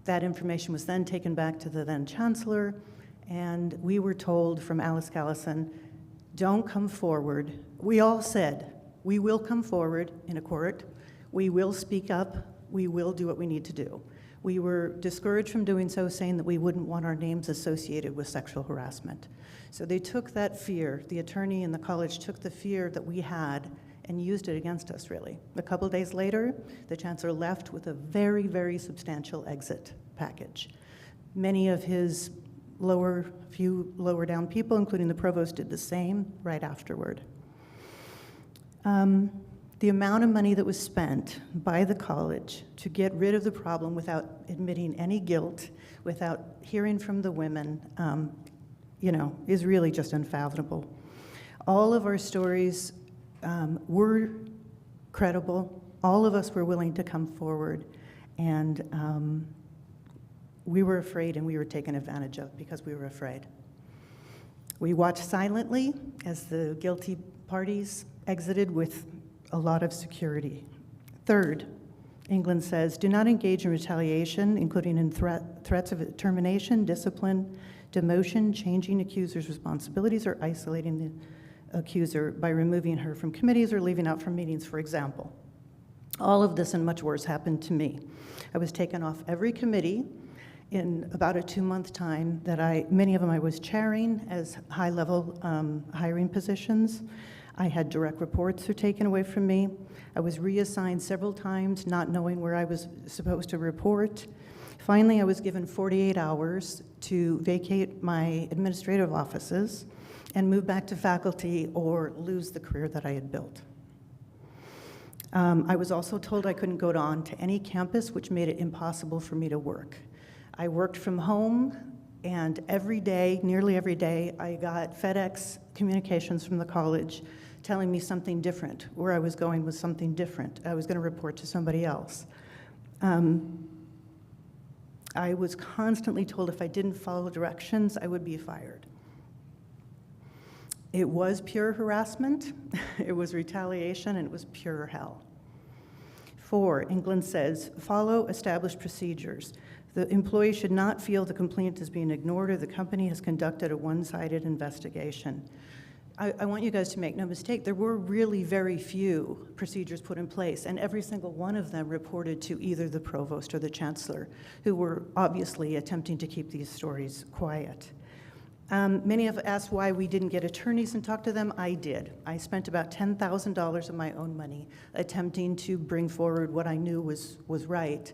that information was then taken back to the then chancellor, and we were told from Alice Callison, don't come forward. We all said, we will come forward in a court, we will speak up, we will do what we need to do. We were discouraged from doing so, saying that we wouldn't want our names associated with sexual harassment. So they took that fear, the attorney and the college took the fear that we had and used it against us, really. A couple days later, the chancellor left with a very, very substantial exit package. Many of his few lower down people, including the provost, did the same right afterward. The amount of money that was spent by the college to get rid of the problem without admitting any guilt, without hearing from the women, is really just unfathomable. All of our stories were credible. All of us were willing to come forward, and we were afraid, and we were taken advantage of because we were afraid. We watched silently as the guilty parties exited with a lot of security. Third, England says, do not engage in retaliation, including in threats of termination, discipline, demotion, changing accusers' responsibilities, or isolating the accuser by removing her from committees or leaving out from meetings, for example. All of this and much worse happened to me. I was taken off every committee in about a 2-month time that many of them I was chairing as high-level hiring positions. I had direct reports were taken away from me. I was reassigned several times, not knowing where I was supposed to report. Finally, I was given 48 hours to vacate my administrative offices and move back to faculty or lose the career that I had built. I was also told I couldn't go on to any campus, which made it impossible for me to work. I worked from home And every day, nearly every day, I got FedEx communications from the college telling me something different. Where I was going was something different. I was going to report to somebody else. I was constantly told if I didn't follow directions, I would be fired. It was pure harassment, it was retaliation, and it was pure hell. 4, England says, follow established procedures. The employee should not feel the complaint is being ignored or the company has conducted a one-sided investigation. I want you guys to make no mistake, there were really very few procedures put in place, and every single one of them reported to either the provost or the chancellor, who were obviously attempting to keep these stories quiet. Many have asked why we didn't get attorneys and talk to them. I did. I spent about $10,000 of my own money attempting to bring forward what I knew was right.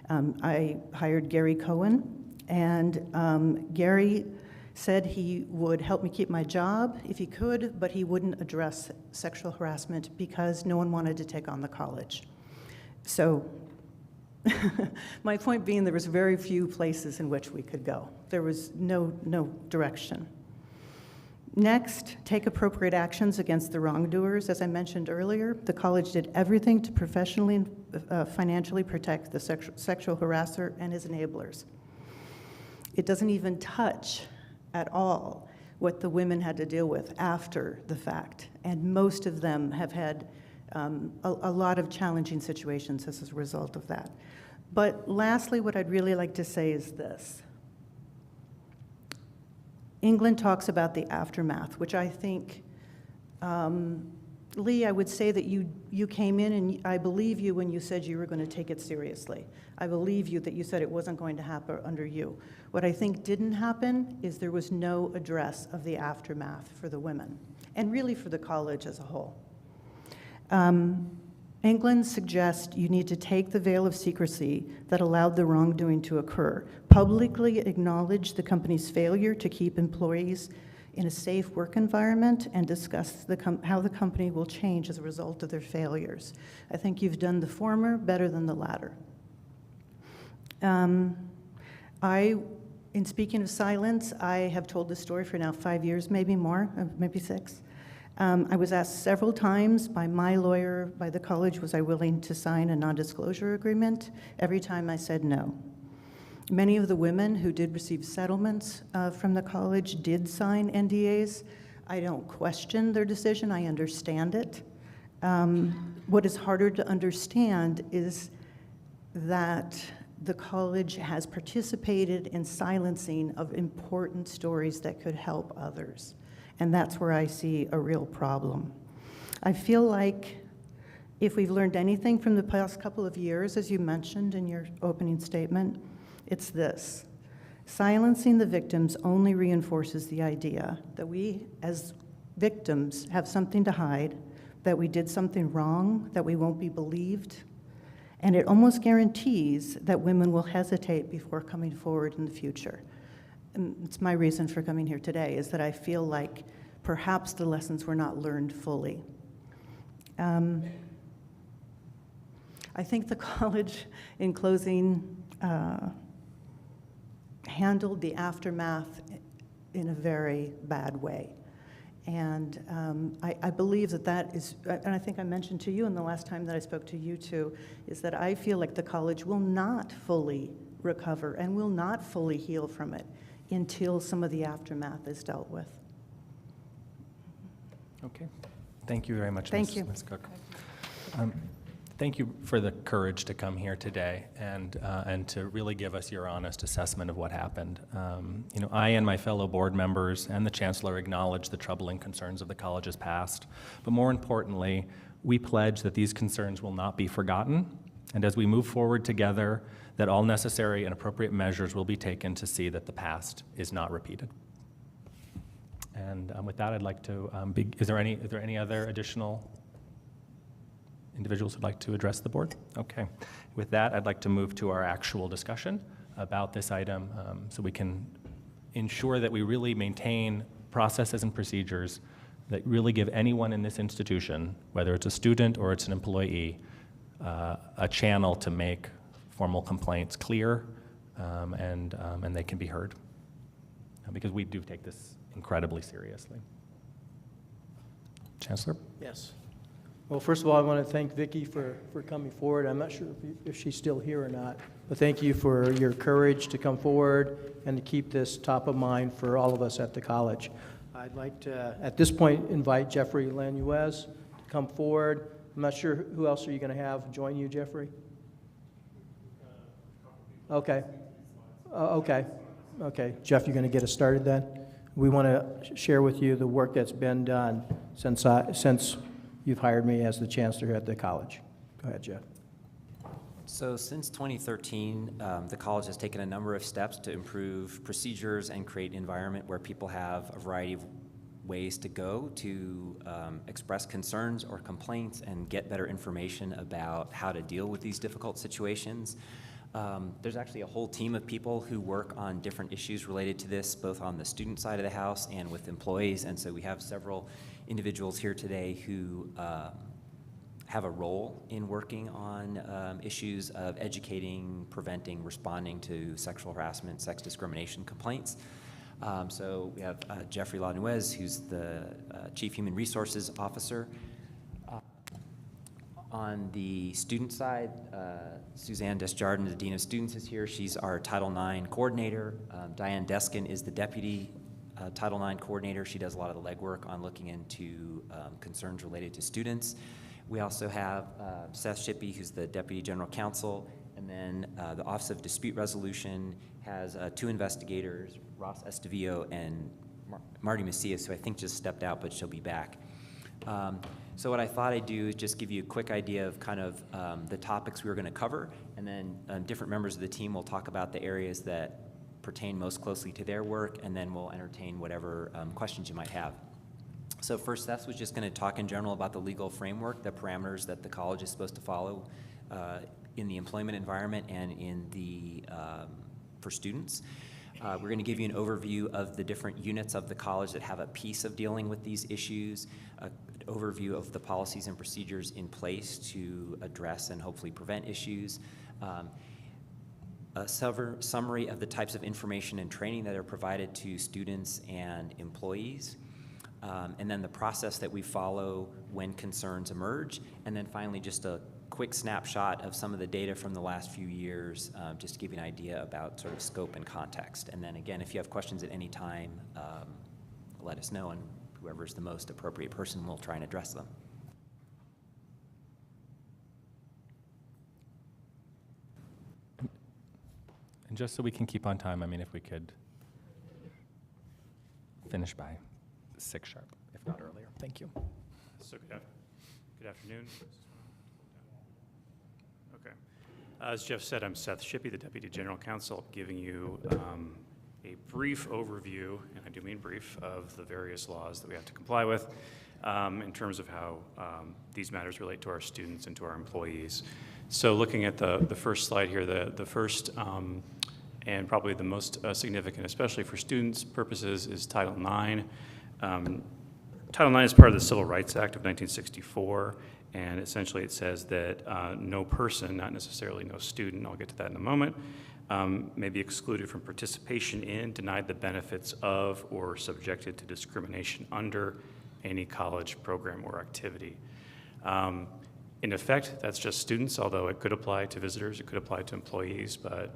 I hired Gary Cohen, and Gary said he would help me keep my job if he could, but he wouldn't address sexual harassment because no one wanted to take on the college. So my point being, there was very few places in which we could go. There was no direction. Next, take appropriate actions against the wrongdoers. As I mentioned earlier, the college did everything to professionally and financially protect the sexual harasser and his enablers. It doesn't even touch at all what the women had to deal with after the fact, and most of them have had a lot of challenging situations as a result of that. But lastly, what I'd really like to say is this. England talks about the aftermath, which I think, Lee, I would say that you came in and I believe you when you said you were going to take it seriously. I believe you that you said it wasn't going to happen under you. What I think didn't happen is there was no address of the aftermath for the women, and really for the college as a whole. England suggests you need to take the veil of secrecy that allowed the wrongdoing to occur, publicly acknowledge the company's failure to keep employees in a safe work environment, and discuss how the company will change as a result of their failures. I think you've done the former better than the latter. In speaking of silence, I have told this story for now 5 years, maybe more, maybe 6. I was asked several times by my lawyer, by the college, was I willing to sign a non-disclosure agreement? Every time I said no. Many of the women who did receive settlements from the college did sign NDAs. I don't question their decision, I understand it. What is harder to understand is that the college has participated in silencing of important stories that could help others. And that's where I see a real problem. I feel like if we've learned anything from the past couple of years, as you mentioned in your opening statement, it's this. Silencing the victims only reinforces the idea that we, as victims, have something to hide, that we did something wrong, that we won't be believed, and it almost guarantees that women will hesitate before coming forward in the future. And it's my reason for coming here today, is that I feel like perhaps the lessons were not learned fully. I think the college, in closing, handled the aftermath in a very bad way. And I believe that is, and I think I mentioned to you in the last time that I spoke to you two, is that I feel like the college will not fully recover and will not fully heal from it until some of the aftermath is dealt with. Okay. Thank you very much, Thank you. Ms. Cook. Thank you for the courage to come here today and to really give us your honest assessment of what happened. I and my fellow board members and the Chancellor acknowledge the troubling concerns of the college's past, but more importantly, we pledge that these concerns will not be forgotten, and as we move forward together, that all necessary and appropriate measures will be taken to see that the past is not repeated. And with that, I'd like to, is there any other additional individuals who'd like to address the board? Okay. With that, I'd like to move to our actual discussion about this item so we can ensure that we really maintain processes and procedures that really give anyone in this institution, whether it's a student or it's an employee, a channel to make formal complaints clear and they can be heard. because we do take this incredibly seriously. Chancellor? Yes. Well, first of all, I want to thank Vicki for coming forward. I'm not sure if she's still here or not, but thank you for your courage to come forward and to keep this top of mind for all of us at the college. I'd like to, at this point, invite Jeffrey Lanuez to come forward. I'm not sure who else are you going to have join you, Jeffrey? Okay. Okay. Jeff, you're going to get us started then? We want to share with you the work that's been done since you've hired me as the chancellor at the college. Go ahead, Jeff. So since 2013, the college has taken a number of steps to improve procedures and create an environment where people have a variety of ways to go to express concerns or complaints and get better information about how to deal with these difficult situations. There's actually a whole team of people who work on different issues related to this, both on the student side of the house and with employees, and so we have several individuals here today who have a role in working on issues of educating, preventing, responding to sexual harassment, sex discrimination complaints. So we have Jeffrey Lanuez, who's the Chief Human Resources Officer. On the student side, Suzanne Desjardins, the Dean of Students, is here. She's our Title IX coordinator. Diane Deskin is the Deputy Title IX coordinator. She does a lot of the legwork on looking into concerns related to students. We also have Seth Shippey, who's the Deputy General Counsel, and then the Office of Dispute Resolution has 2 investigators, Ross Estevillo and Marty Macias, who I think just stepped out, but she'll be back. So what I thought I'd do is just give you a quick idea of kind of the topics we were going to cover, and then different members of the team will talk about the areas that pertain most closely to their work, and then we'll entertain whatever questions you might have. So first, Seth was just going to talk in general about the legal framework, the parameters that the college is supposed to follow in the employment environment and in the for students. We're going to give you an overview of the different units of the college that have a piece of dealing with these issues, an overview of the policies and procedures in place to address and hopefully prevent issues, a summary of the types of information and training that are provided to students and employees, and then the process that we follow when concerns emerge, and then finally just a quick snapshot of some of the data from the last few years, just to give you an idea about sort of scope and context. And then again, if you have questions at any time, let us know, and whoever's the most appropriate person will try and address them. And just so we can keep on time, I mean, if we could finish by 6 sharp, if not earlier. Thank you. So good afternoon. Okay. As Jeff said, I'm Seth Shippey, the Deputy General Counsel, giving you a brief overview, and I do mean brief, of the various laws that we have to comply with in terms of how these matters relate to our students and to our employees. So looking at the first slide here, the first and probably the most significant, especially for students' purposes, is Title IX. Title IX is part of the Civil Rights Act of 1964, and essentially it says that no person, not necessarily no student, I'll get to that in a moment, may be excluded from participation in, denied the benefits of, or subjected to discrimination under any college program or activity. In effect, that's just students, although it could apply to visitors, it could apply to employees, but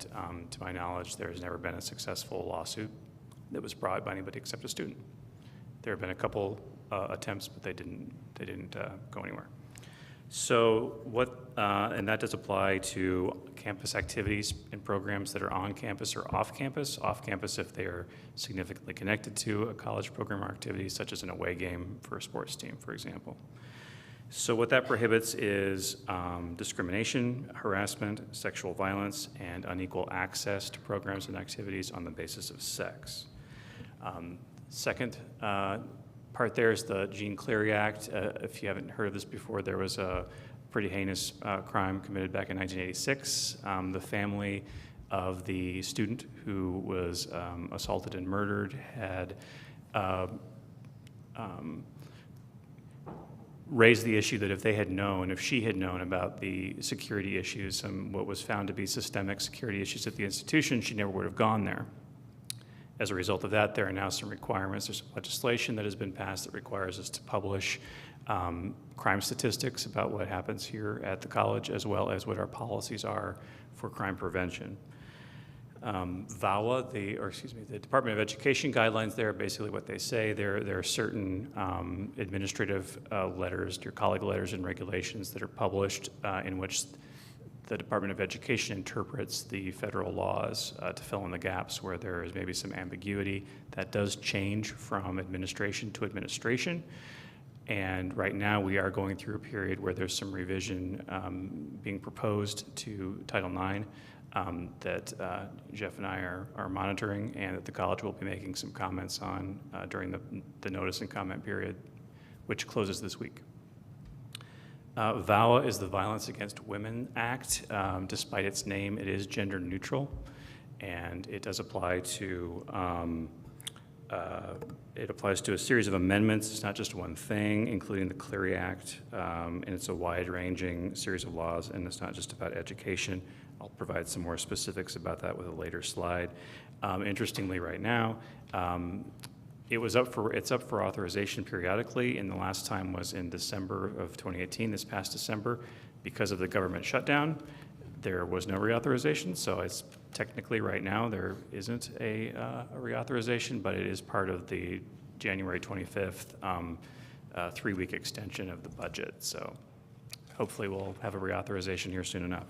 to my knowledge, there has never been a successful lawsuit that was brought by anybody except a student. There have been a couple attempts, but they didn't go anywhere. So and that does apply to campus activities and programs that are on campus or off campus. Off campus if they are significantly connected to a college program or activity, such as an away game for a sports team, for example. So what that prohibits is discrimination, harassment, sexual violence, and unequal access to programs and activities on the basis of sex. Second part there is the Jean Cleary Act. If you haven't heard of this before, there was a pretty heinous crime committed back in 1986. The family of the student who was assaulted and murdered had raised the issue that if they had known, if she had known about the security issues and what was found to be systemic security issues at the institution, she never would have gone there. As a result of that, there are now some requirements. There's legislation that has been passed that requires us to publish crime statistics about what happens here at the college, as well as what our policies are for crime prevention. VAWA, the Department of Education guidelines there, basically what they say, there are certain administrative letters, your colleague letters and regulations that are published in which the Department of Education interprets the federal laws to fill in the gaps where there is maybe some ambiguity. That does change from administration to administration. And right now we are going through a period where there's some revision being proposed to Title IX that Jeff and I are monitoring, and that the college will be making some comments on during the notice and comment period, which closes this week. VAWA is the Violence Against Women Act. Despite its name, it is gender neutral, and it does apply to a series of amendments. It's not just one thing, including the Clery Act, and it's a wide-ranging series of laws, and it's not just about education. I'll provide some more specifics about that with a later slide. Interestingly, right now, it's up for authorization periodically, and the last time was in December of 2018, this past December. Because of the government shutdown, there was no reauthorization, so it's technically right now there isn't a reauthorization, but it is part of the January 25th 3-week extension of the budget. So hopefully we'll have a reauthorization here soon enough.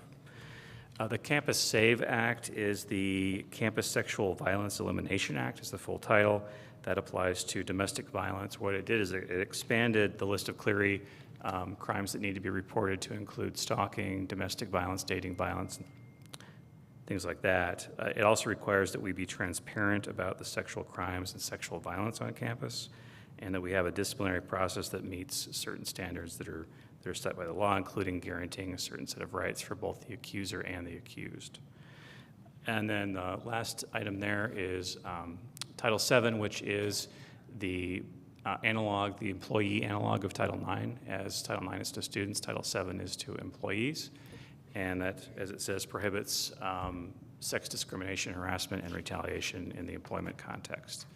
The Campus SAVE Act is the Campus Sexual Violence Elimination Act, is the full title. That applies to domestic violence. What it did is it expanded the list of Clery crimes that need to be reported to include stalking, domestic violence, dating violence, things like that. It also requires that we be transparent about the sexual crimes and sexual violence on campus, and that we have a disciplinary process that meets certain standards that are set by the law, including guaranteeing a certain set of rights for both the accuser and the accused. And then the last item there is Title VII, which is the the employee analog of Title IX. As Title IX is to students, Title VII is to employees. And that, as it says, prohibits sex discrimination, harassment, and retaliation in the employment context.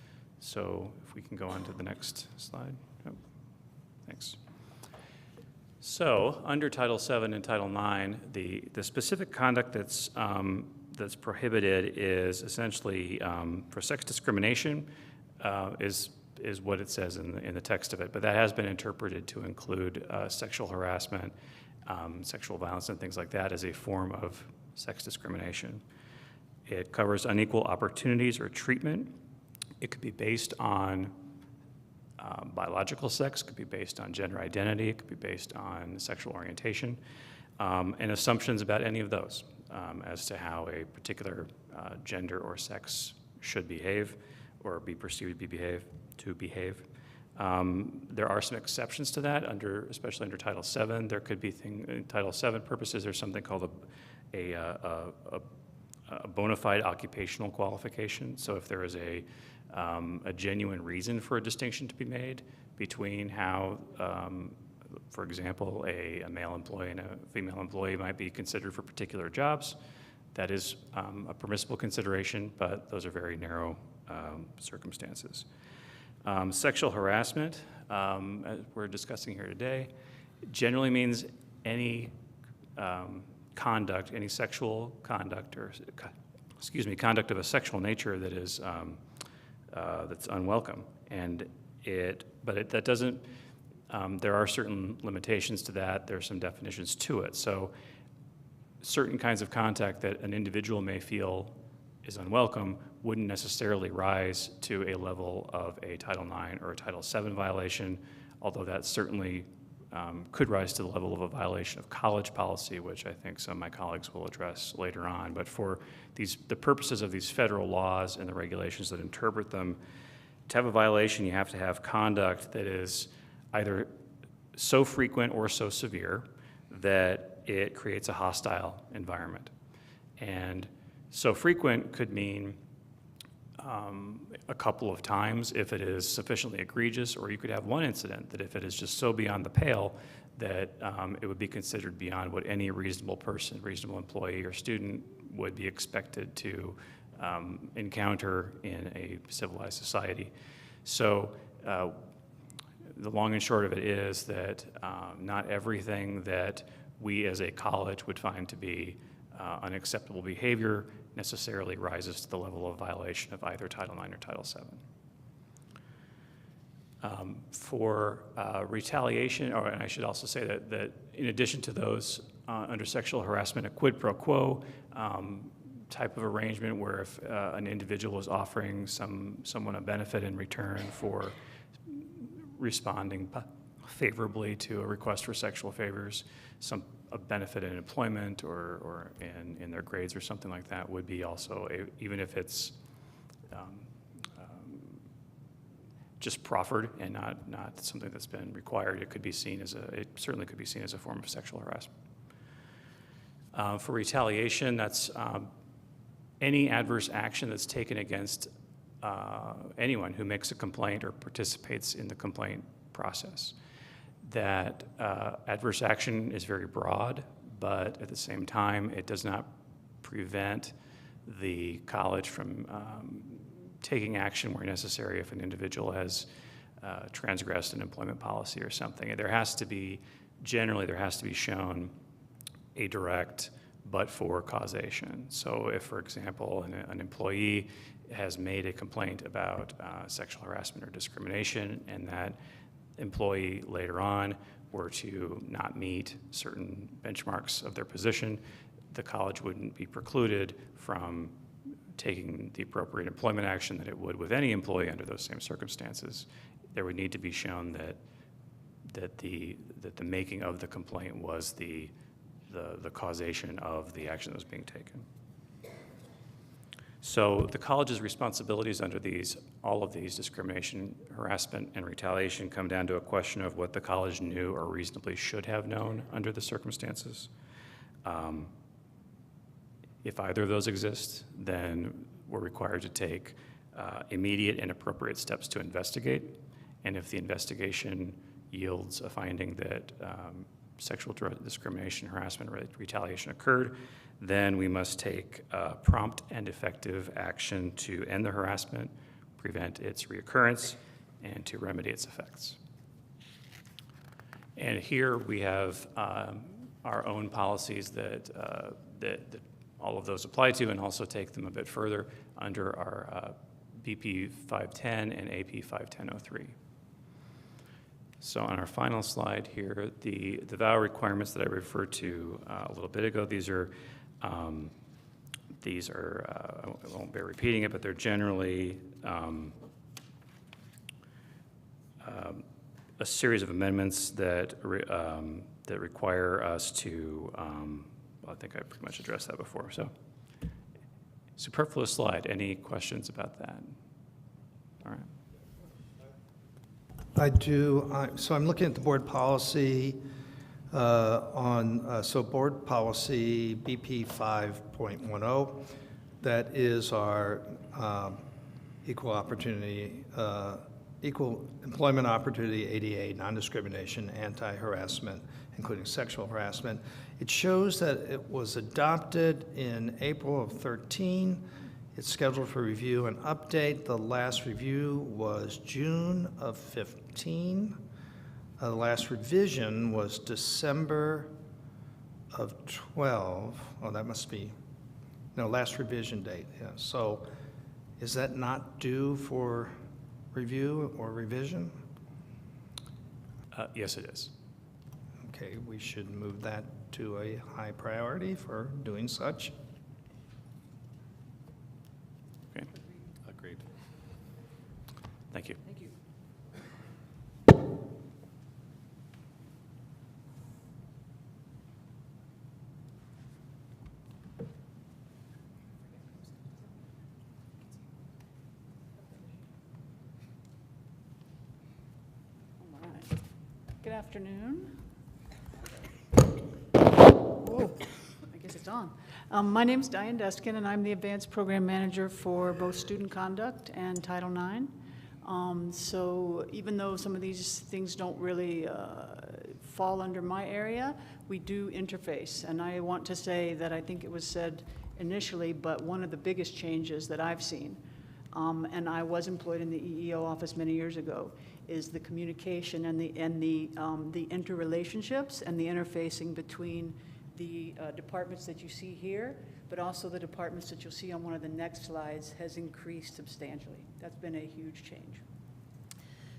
So if we can go on to the next slide. Oh, thanks. So under Title VII and Title IX, the specific conduct that's prohibited is essentially for sex discrimination is what it says in the text of it, but that has been interpreted to include sexual harassment, sexual violence, and things like that as a form of sex discrimination. It covers unequal opportunities or treatment. It could be based on biological sex, could be based on gender identity, it could be based on sexual orientation, and assumptions about any of those as to how a particular gender or sex should behave or be perceived to behave. There are some exceptions to that, especially under Title VII. There could be in Title VII purposes, there's something called a bona fide occupational qualification. So if there is a genuine reason for a distinction to be made between how, for example, a male employee and a female employee might be considered for particular jobs, that is a permissible consideration, but those are very narrow circumstances. Sexual harassment, as we're discussing here today, generally means any conduct, any sexual conduct, or conduct of a sexual nature that is that's unwelcome. That doesn't. There are certain limitations to that. There are some definitions to it. So, certain kinds of contact that an individual may feel is unwelcome wouldn't necessarily rise to a level of a Title IX or a Title VII violation, although that certainly could rise to the level of a violation of college policy, which I think some of my colleagues will address later on. But for the purposes of these federal laws and the regulations that interpret them, to have a violation, you have to have conduct that is either so frequent or so severe that it creates a hostile environment. And so frequent could mean a couple of times if it is sufficiently egregious, or you could have one incident that if it is just so beyond the pale that it would be considered beyond what any reasonable person, reasonable employee or student would be expected to encounter in a civilized society. So the long and short of it is that not everything that we as a college would find to be unacceptable behavior necessarily rises to the level of violation of either Title IX or Title VII. For retaliation, and I should also say that in addition to those under sexual harassment, a quid pro quo type of arrangement where if an individual is offering someone a benefit in return for responding favorably to a request for sexual favors, a benefit in employment or in their grades or something like that would be also, even if it's just proffered and not something that's been required, it certainly could be seen as a form of sexual harassment. For retaliation, that's any adverse action that's taken against anyone who makes a complaint or participates in the complaint process. That adverse action is very broad, but at the same time, it does not prevent the college from taking action where necessary if an individual has transgressed an employment policy or something. And generally there has to be shown a direct but-for causation. So if, for example, an employee has made a complaint about sexual harassment or discrimination, and that employee later on were to not meet certain benchmarks of their position, the college wouldn't be precluded from taking the appropriate employment action that it would with any employee under those same circumstances. There would need to be shown that the making of the complaint was the causation of the action that was being taken. So the college's responsibilities under all of these discrimination, harassment, and retaliation come down to a question of what the college knew or reasonably should have known under the circumstances. If either of those exist, then we're required to take immediate and appropriate steps to investigate. And if the investigation yields a finding that sexual discrimination, harassment, or retaliation occurred, then we must take prompt and effective action to end the harassment, prevent its reoccurrence, and to remedy its effects. And here we have our own policies that all of those apply to, and also take them a bit further under our BP 510 and AP 51003. So on our final slide here, the vow requirements that I referred to a little bit ago, these are I won't be repeating it, but they're generally a series of amendments that require us to, well, I think I pretty much addressed that before. So superfluous slide. Any questions about that? All right. I do. So I'm looking at the board policy so board policy BP 5.10, that is our equal employment opportunity, ADA, non-discrimination, anti-harassment, including sexual harassment. It shows that it was adopted in April of 13. It's scheduled for review and update. The last review was June of 15. The last revision was December of 12. Oh, that must be, no, last revision date, yeah. So is that not due for review or revision? Yes, it is. Okay, we should move that to a high priority for doing such. Okay. Agreed. Thank you. Thank you. All right. Good afternoon. Whoa, I guess it's on. My name's Diane Deskin, and I'm the Advanced Program Manager for both Student Conduct and Title IX. So even though some of these things don't really fall under my area, we do interface. And I want to say that I think it was said initially, but one of the biggest changes that I've seen, and I was employed in the EEO office many years ago, is the communication and the interrelationships and the interfacing between the departments that you see here, but also the departments that you'll see on one of the next slides has increased substantially. That's been a huge change.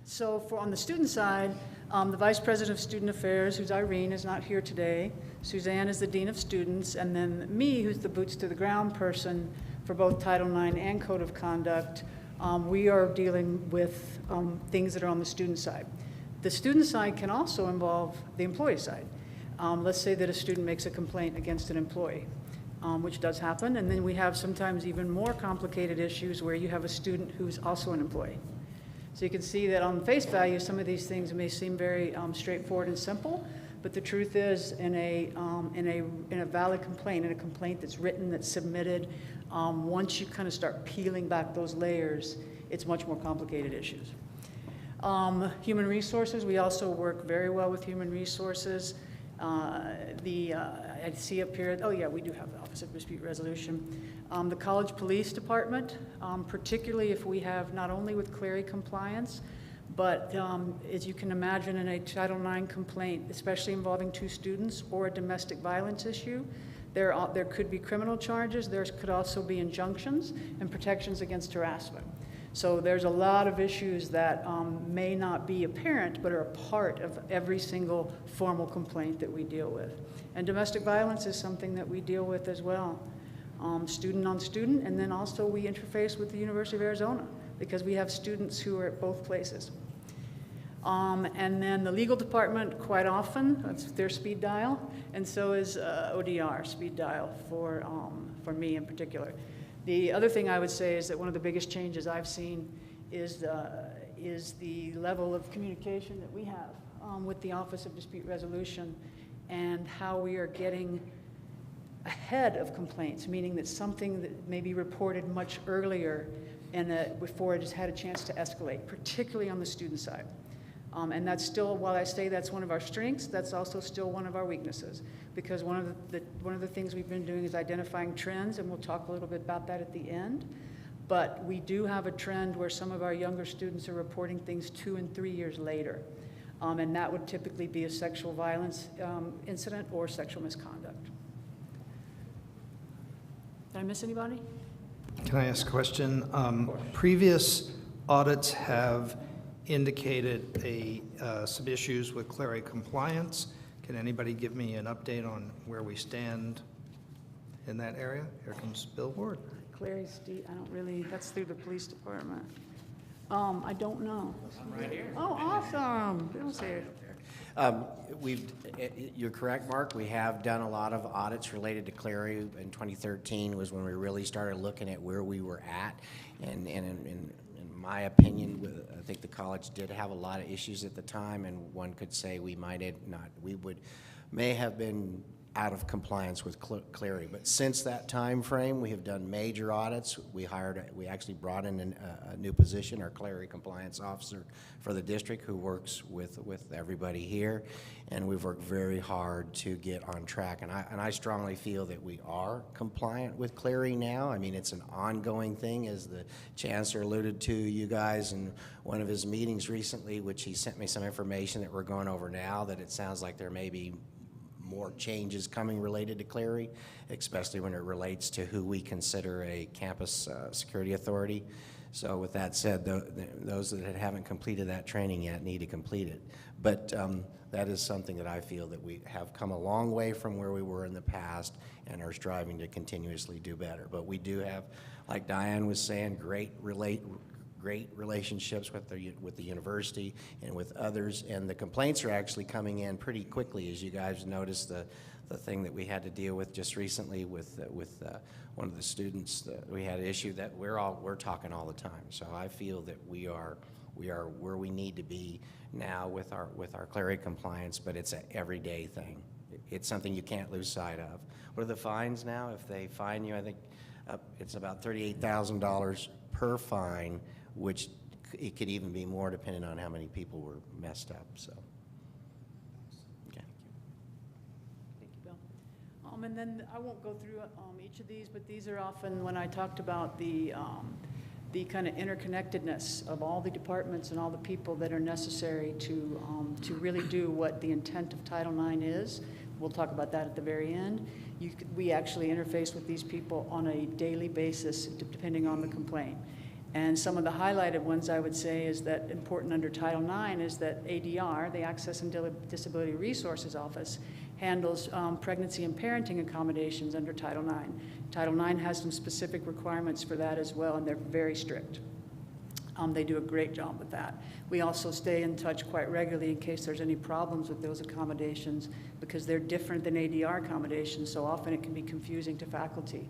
So on the student side, the Vice President of Student Affairs, who's Irene, is not here today. Suzanne is the Dean of Students, and then me, who's the boots to the ground person for both Title IX and Code of Conduct. We are dealing with things that are on the student side. The student side can also involve the employee side. Let's say that a student makes a complaint against an employee, which does happen, and then we have sometimes even more complicated issues where you have a student who's also an employee. So you can see that on face value, some of these things may seem very straightforward and simple, but the truth is, in a valid complaint, in a complaint that's written, that's submitted, once you kind of start peeling back those layers, it's much more complicated issues. Human resources, we also work very well with human resources. I see up here, oh yeah, we do have the Office of Dispute Resolution. The College Police Department, particularly if we have not only with Clery compliance, but as you can imagine in a Title IX complaint, especially involving two students or a domestic violence issue, there could be criminal charges, there could also be injunctions and protections against harassment. So there's a lot of issues that may not be apparent, but are a part of every single formal complaint that we deal with. And domestic violence is something that we deal with as well, student on student, and then also we interface with the University of Arizona because we have students who are at both places. And then the legal department, quite often, that's their speed dial, and so is ODR, speed dial for me in particular. The other thing I would say is that one of the biggest changes I've seen is the level of communication that we have with the Office of Dispute Resolution and how we are getting ahead of complaints, meaning that something that may be reported much earlier and before it has had a chance to escalate, particularly on the student side. And that's still, while I say that's one of our strengths, that's also still one of our weaknesses. Because one of the things we've been doing is identifying trends, and we'll talk a little bit about that at the end. But we do have a trend where some of our younger students are reporting things 2 and 3 years later. And that would typically be a sexual violence incident or sexual misconduct. Did I miss anybody? Can I ask a question? Previous audits have indicated some issues with Clery compliance. Can anybody give me an update on where we stand in that area? Here comes Bill Ward. Clary's, I don't really, that's through the police department. I don't know. I'm right here. Oh, awesome. Bill's here. You're correct, Mark. We have done a lot of audits related to Clery. In 2013 was when we really started looking at where we were at. And in my opinion, I think the college did have a lot of issues at the time, and one could say we may have been out of compliance with Clery. But since that time frame, we have done major audits. We actually brought in a new position, our Clery compliance officer for the district, who works with everybody here, and we've worked very hard to get on track. And I strongly feel that we are compliant with Clery now. I mean, it's an ongoing thing, as the chancellor alluded to you guys in one of his meetings recently, which he sent me some information that we're going over now, that it sounds like there may be more changes coming related to Clery, especially when it relates to who we consider a campus security authority. So with that said, those that haven't completed that training yet need to complete it. But that is something that I feel that we have come a long way from where we were in the past and are striving to continuously do better. But we do have, like Diane was saying, great relationships with the university and with others, and the complaints are actually coming in pretty quickly. As you guys noticed, the thing that we had to deal with just recently with one of the students, we had an issue that we're talking all the time. So I feel that we are where we need to be now with our Clery compliance, but it's an everyday thing. It's something you can't lose sight of. What are the fines now? If they fine you, I think it's about $38,000 per fine, which it could even be more depending on how many people were messed up. So, And then I won't go through each of these, but these are often when I talked about the kind of interconnectedness of all the departments and all the people that are necessary to really do what the intent of Title IX is. We'll talk about that at the very end. We actually interface with these people on a daily basis, depending on the complaint. And some of the highlighted ones I would say is that important under Title IX is that ADR, the Access and Disability Resources Office, handles pregnancy and parenting accommodations under Title IX. Title IX has some specific requirements for that as well, and they're very strict. They do a great job with that. We also stay in touch quite regularly in case there's any problems with those accommodations, because they're different than ADR accommodations, so often it can be confusing to faculty.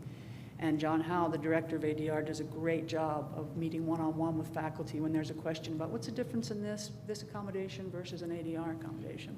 And John Howe, the director of ADR, does a great job of meeting one-on-one with faculty when there's a question about what's the difference in this accommodation versus an ADR accommodation.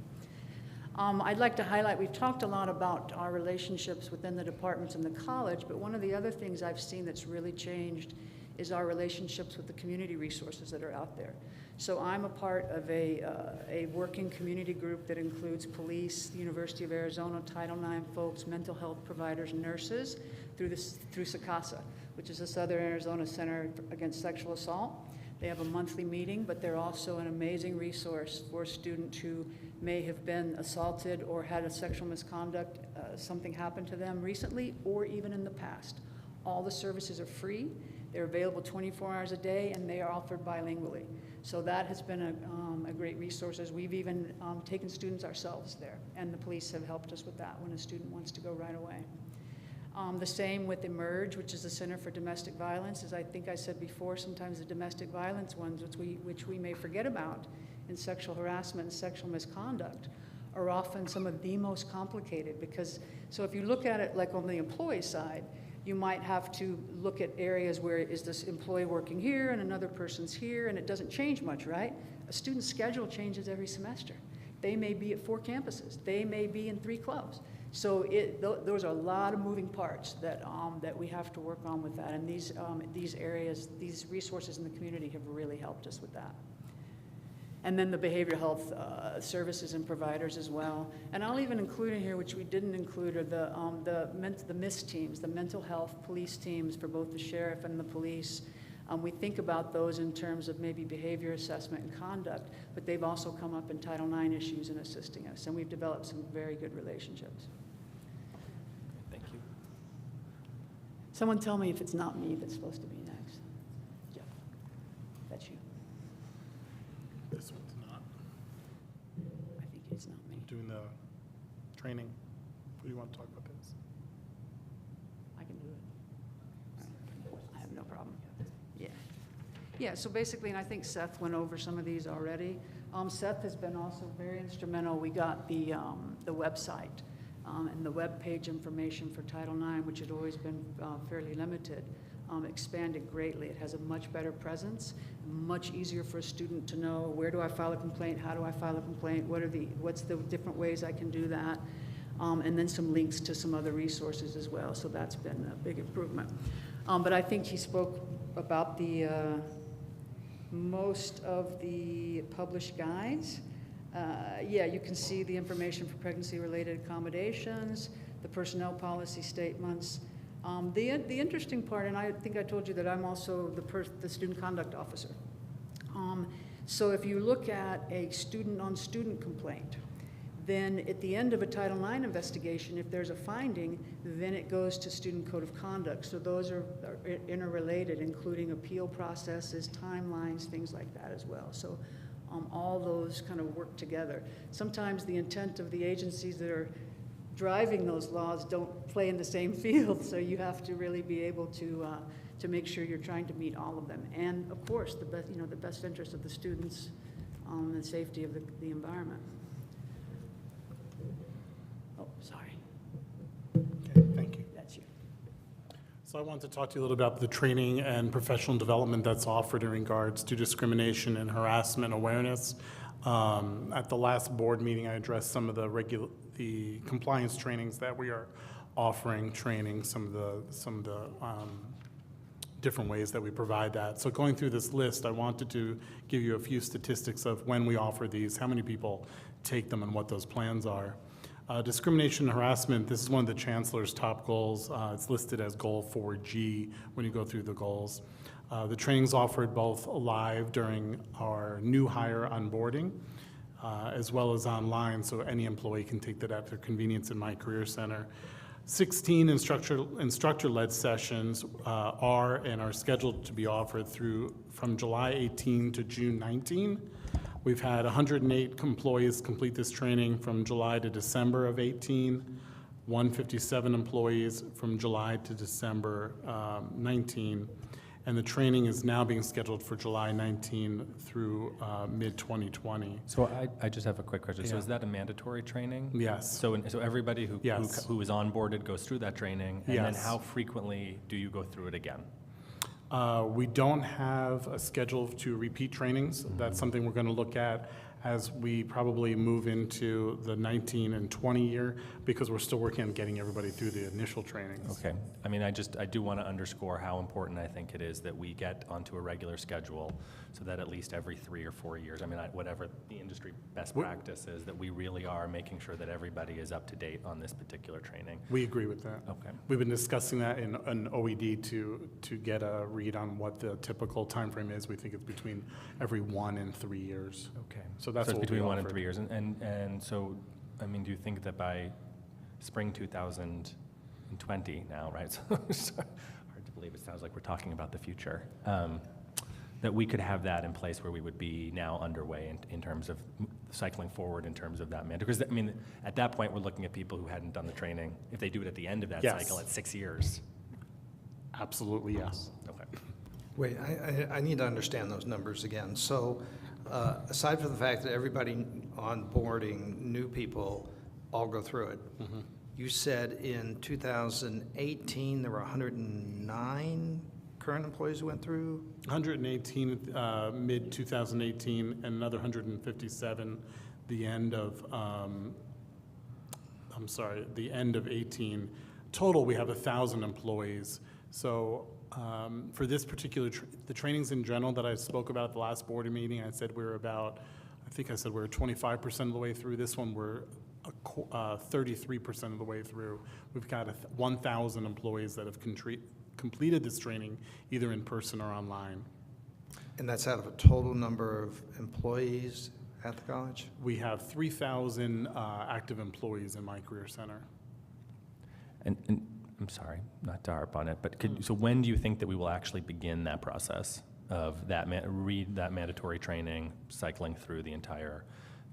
I'd like to highlight, we've talked a lot about our relationships within the departments in the college, but one of the other things I've seen that's really changed is our relationships with the community resources that are out there. So I'm a part of a working community group that includes police, the University of Arizona, Title IX folks, mental health providers, nurses, through SACASA, which is the Southern Arizona Center Against Sexual Assault. They have a monthly meeting, but they're also an amazing resource for students who may have been assaulted or had a sexual misconduct, something happened to them recently or even in the past. All the services are free. They're available 24 hours a day, and they are offered bilingually. So that has been a great resource. We've even taken students ourselves there, and the police have helped us with that when a student wants to go right away. The same with Emerge, which is the Center for Domestic Violence. As I think I said before, sometimes the domestic violence ones, which we may forget about in sexual harassment and sexual misconduct, are often some of the most complicated because, so if you look at it like on the employee side, you might have to look at areas where is this employee working here and another person's here, and it doesn't change much, right? A student's schedule changes every semester. They may be at 4 campuses. They may be in 3 clubs. So those are a lot of moving parts that we have to work on with that. And these areas, these resources in the community have really helped us with that. And then the behavioral health services and providers as well. And I'll even include in here, which we didn't include, are the MIS teams, the mental health police teams for both the sheriff and the police. We think about those in terms of maybe behavior assessment and conduct, but they've also come up in Title IX issues in assisting us, and we've developed some very good relationships. Thank you. Someone tell me if it's not me that's supposed to be next. Jeff, that's you. This one's not. I think it's not me. Doing the training. Who do you want to talk about this? I can do it. I have no problem. Yeah, so basically, and I think Seth went over some of these already. Seth has been also very instrumental. We got the website and the web page information for Title IX, which had always been fairly limited, expanded greatly. It has a much better presence, much easier for a student to know where do I file a complaint, how do I file a complaint, what's the different ways I can do that, and then some links to some other resources as well. So that's been a big improvement. But I think he spoke about the most of the published guides. Yeah, you can see the information for pregnancy-related accommodations, the personnel policy statements. The interesting part, and I think I told you that I'm also the student conduct officer. So if you look at a student-on-student complaint, then at the end of a Title IX investigation, if there's a finding, then it goes to student code of conduct. So those are interrelated, including appeal processes, timelines, things like that as well. So all those kind of work together. Sometimes the intent of the agencies that are driving those laws don't play in the same field, so you have to really be able to make sure you're trying to meet all of them. And of course, the best interest of the students and safety of the environment. Oh, sorry. Okay, thank you. That's you. So I want to talk to you a little about the training and professional development that's offered in regards to discrimination and harassment awareness. At the last board meeting, I addressed some of the compliance trainings that we are offering, some of the different ways that we provide that. So going through this list, I wanted to give you a few statistics of when we offer these, how many people take them, and what those plans are. Discrimination and harassment, this is one of the chancellor's top goals. It's listed as goal 4G when you go through the goals. The training's offered both live during our new hire onboarding, as well as online, so any employee can take that at their convenience in My Career Center. 16 instructor-led sessions are and are scheduled to be offered from July 18 to June 19. We've had 108 employees complete this training from July to December of 18, 157 employees from July to December 19, and the training is now being scheduled for July 19 through mid-2020. So I just have a quick question. So Yeah. is that a mandatory training? Yes. So everybody who Yes. who is onboarded goes through that training? And then Yes. how frequently do you go through it again? We don't have a schedule to repeat trainings. That's something we're going to look at as we probably move into the 19 and 20 year, because we're still working on getting everybody through the initial trainings. Okay. I mean, I do want to underscore how important I think it is that we get onto a regular schedule so that at least every 3 or 4 years, I mean, whatever the industry best practice is, that we really are making sure that everybody is up to date on this particular training. We agree with that. Okay. We've been discussing that in an OED to get a read on what the typical timeframe is. We think it's between every 1 and 3 years. Okay. So that's it's what we between 1 and offer. 3 years. And so, I mean, do you think that by spring 2020 now, right? So it's hard to believe. It sounds like we're talking about the future. That we could have that in place where we would be now underway in terms of cycling forward in terms of that mandate. Because, I mean, at that point, we're looking at people who hadn't done the training. If they do it at the end of that Yes. cycle at 6 years. Absolutely, yes. Okay. Wait, I need to understand those numbers again. So aside from the fact that everybody onboarding new people all go through it, you said in 2018 there were 109 current employees who went through? 118 mid-2018 and another 157 the end of, the end of 18. Total, we have 1,000 employees. So for this particular, the trainings in general that I spoke about at the last board meeting, I said we're about, I think I said we're 25% of the way through. This one, we're 33% of the way through. We've got 1,000 employees that have completed this training, either in person or online. And that's out of a total number of employees at the college? We have 3,000 active employees in My Career Center. And I'm sorry, not to harp on it, but so when do you think that we will actually begin that process of that that mandatory training, cycling through the entire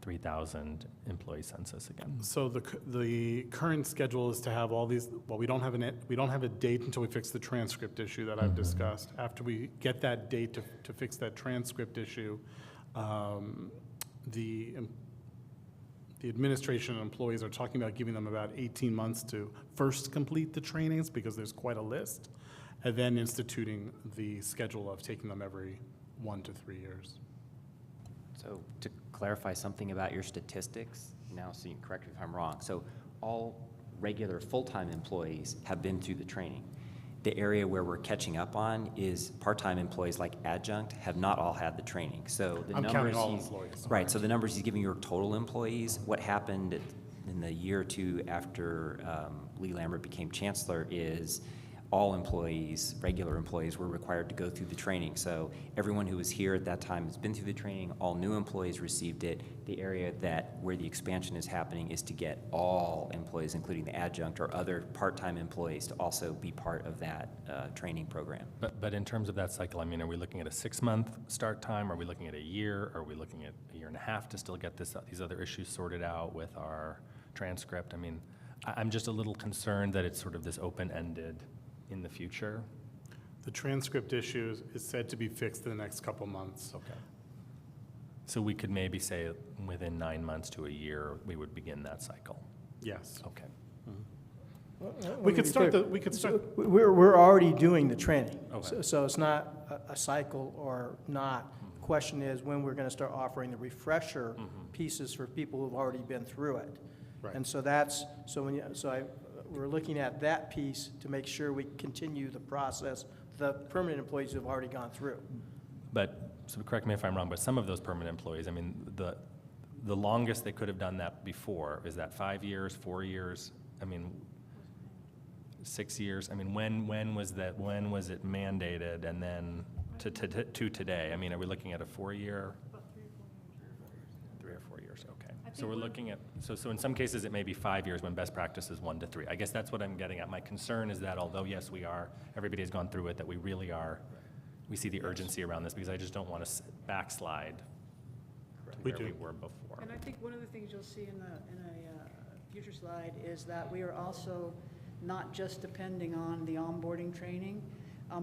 3,000 employee census again? So the current schedule is to have all these. Well, we don't have a date until we fix the transcript issue that I've discussed. After we get that date to fix that transcript issue, the administration and employees are talking about giving them about 18 months to first complete the trainings, because there's quite a list, and then instituting the schedule of taking them every 1 to 3 years. So to clarify something about your statistics, now so you can correct me if I'm wrong. So all regular full-time employees have been through the training. The area where we're catching up on is part-time employees like adjunct have not all had the training. So the I'm numbers counting all he's- employees. Right, so the numbers he's giving you are total employees. What happened in the year or two after Lee Lambert became chancellor is all employees, regular employees, were required to go through the training. So everyone who was here at that time has been through the training. All new employees received it. The area where the expansion is happening is to get all employees, including the adjunct or other part-time employees, to also be part of that training program. But in terms of that cycle, I mean, are we looking at a 6-month start time? Are we looking at a year? Are we looking at a year and a half to still get these other issues sorted out with our transcript? I mean, I'm just a little concerned that it's sort of this open-ended in the future. The transcript issue is said to be fixed in the next couple months. Okay. So we could maybe say within 9 months to a year, we would begin that cycle. Yes. Okay. We could start We're already doing the training. Okay. So it's not a cycle or not. The question is when we're going to start offering the refresher pieces for people who've already been through it. Right. And so we're looking at that piece to make sure we continue the process, the permanent employees who've already gone through. But, so correct me if I'm wrong, but some of those permanent employees, I mean, the longest they could have done that before, is that 5 years, 4 years? I mean, 6 years? I mean, when was it mandated and then to today? I mean, are we looking at a 4-year? 3 or 4 years, okay. So we're looking at, so in some cases it may be 5 years when best practice is 1 to 3. I guess that's what I'm getting at. My concern is that although, yes, everybody has gone through it, that we really are, we see the urgency around this, because I just don't want to backslide to where we were before. And I think one of the things you'll see in a future slide is that we are also not just depending on the onboarding training,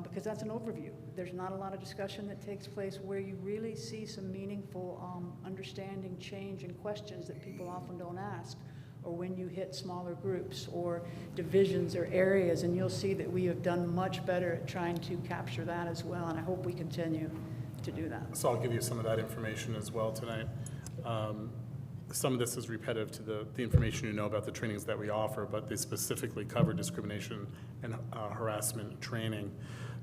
because that's an overview. There's not a lot of discussion that takes place where you really see some meaningful understanding, change, and questions that people often don't ask, or when you hit smaller groups or divisions or areas, and you'll see that we have done much better at trying to capture that as well, and I hope we continue to do that. So I'll give you some of that information as well tonight. Some of this is repetitive to the information you know about the trainings that we offer, but they specifically cover discrimination and harassment training.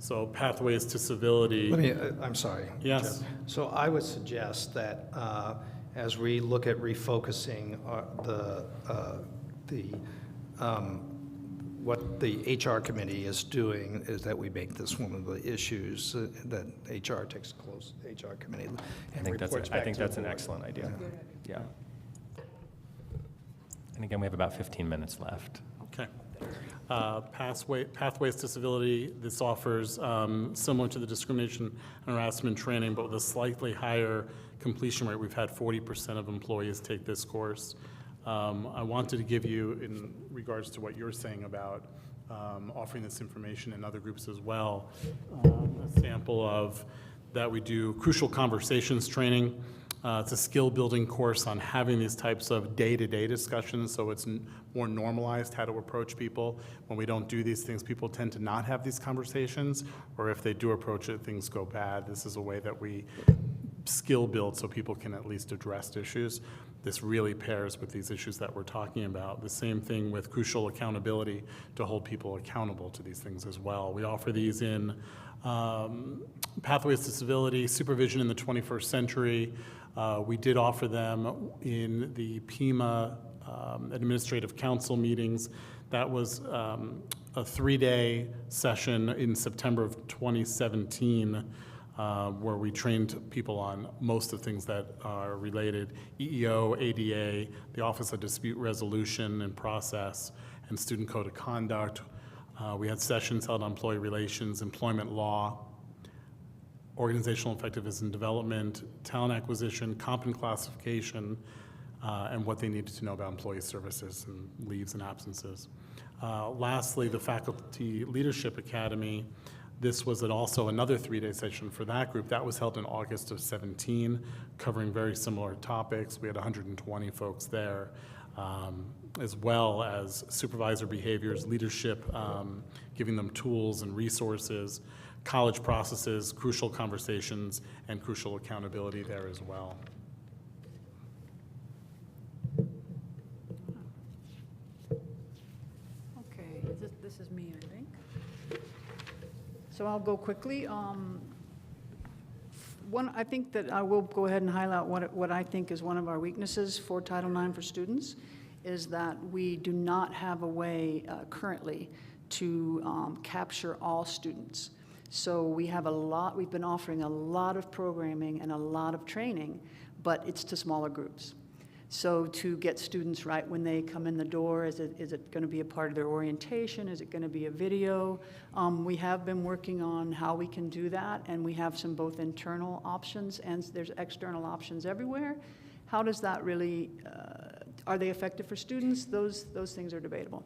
So pathways to civility. I'm sorry. Yes. Jeff. So I would suggest that as we look at refocusing what the HR committee is doing is that we make this one of the issues that HR takes a close HR committee and reports back I think to that's the an board. excellent idea. Yeah. And again, we have about 15 minutes left. Okay. Pathways to civility. This offers similar to the discrimination and harassment training, but with a slightly higher completion rate. We've had 40% of employees take this course. I wanted to give you, in regards to what you're saying about offering this information in other groups as well, a sample of that we do crucial conversations training. It's a skill-building course on having these types of day-to-day discussions, so it's more normalized how to approach people. When we don't do these things, people tend to not have these conversations, or if they do approach it, things go bad. This is a way that we skill build so people can at least address issues. This really pairs with these issues that we're talking about. The same thing with crucial accountability, to hold people accountable to these things as well. We offer these in Pathways to Civility, Supervision in the 21st Century. We did offer them in the PIMA Administrative Council meetings. That was a 3-day session in September of 2017 where we trained people on most of the things that are related: EEO, ADA, the Office of Dispute Resolution and Process, and Student Code of Conduct. We had sessions held on employee relations, employment law, organizational effectiveness and development, talent acquisition, comp and classification, and what they needed to know about employee services and leaves and absences. Lastly, the Faculty Leadership Academy. This was also another 3-day session for that group. That was held in August of 17, covering very similar topics. We had 120 folks there, as well as supervisor behaviors, leadership, giving them tools and resources, college processes, crucial conversations, and crucial accountability there as well. Okay, this is me, I think. So I'll go quickly. I think that I will go ahead and highlight what I think is one of our weaknesses for Title IX for students, is that we do not have a way currently to capture all students. So we've been offering a lot of programming and a lot of training, but it's to smaller groups. So to get students right when they come in the door, is it going to be a part of their orientation? Is it going to be a video? We have been working on how we can do that, and we have some both internal options and there's external options everywhere. How does that really, are they effective for students? Those things are debatable.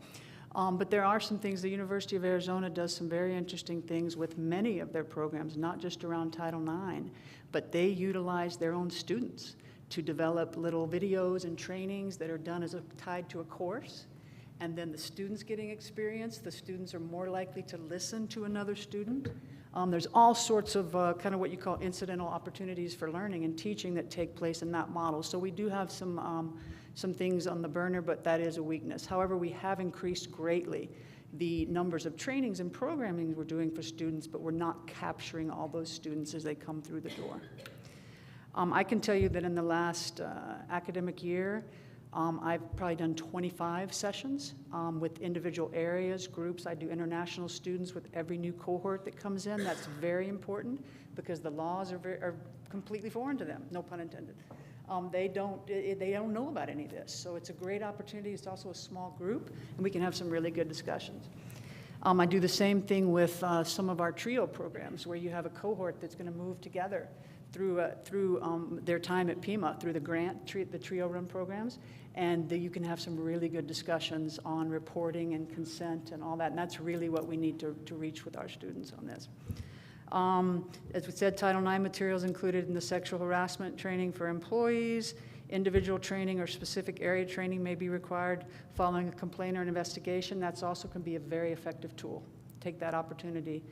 But there are some things. The University of Arizona does some very interesting things with many of their programs, not just around Title IX, but they utilize their own students to develop little videos and trainings that are done tied to a course. And then the students getting experience, the students are more likely to listen to another student. There's all sorts of kind of what you call incidental opportunities for learning and teaching that take place in that model. So we do have some things on the burner, but that is a weakness. However, we have increased greatly the numbers of trainings and programming we're doing for students, but we're not capturing all those students as they come through the door. I can tell you that in the last academic year, I've probably done 25 sessions with individual areas, groups. I do international students with every new cohort that comes in. That's very important because the laws are completely foreign to them, no pun intended. They don't know about any of this. So it's a great opportunity. It's also a small group, and we can have some really good discussions. I do the same thing with some of our TRIO programs, where you have a cohort that's going to move together through their time at Pima, through the grant, the TRIO Room programs, and you can have some really good discussions on reporting and consent and all that, and that's really what we need to reach with our students on this. As we said, Title IX materials included in the sexual harassment training for employees. Individual training or specific area training may be required following a complaint or an investigation. That's also can be a very effective tool. Take that opportunity.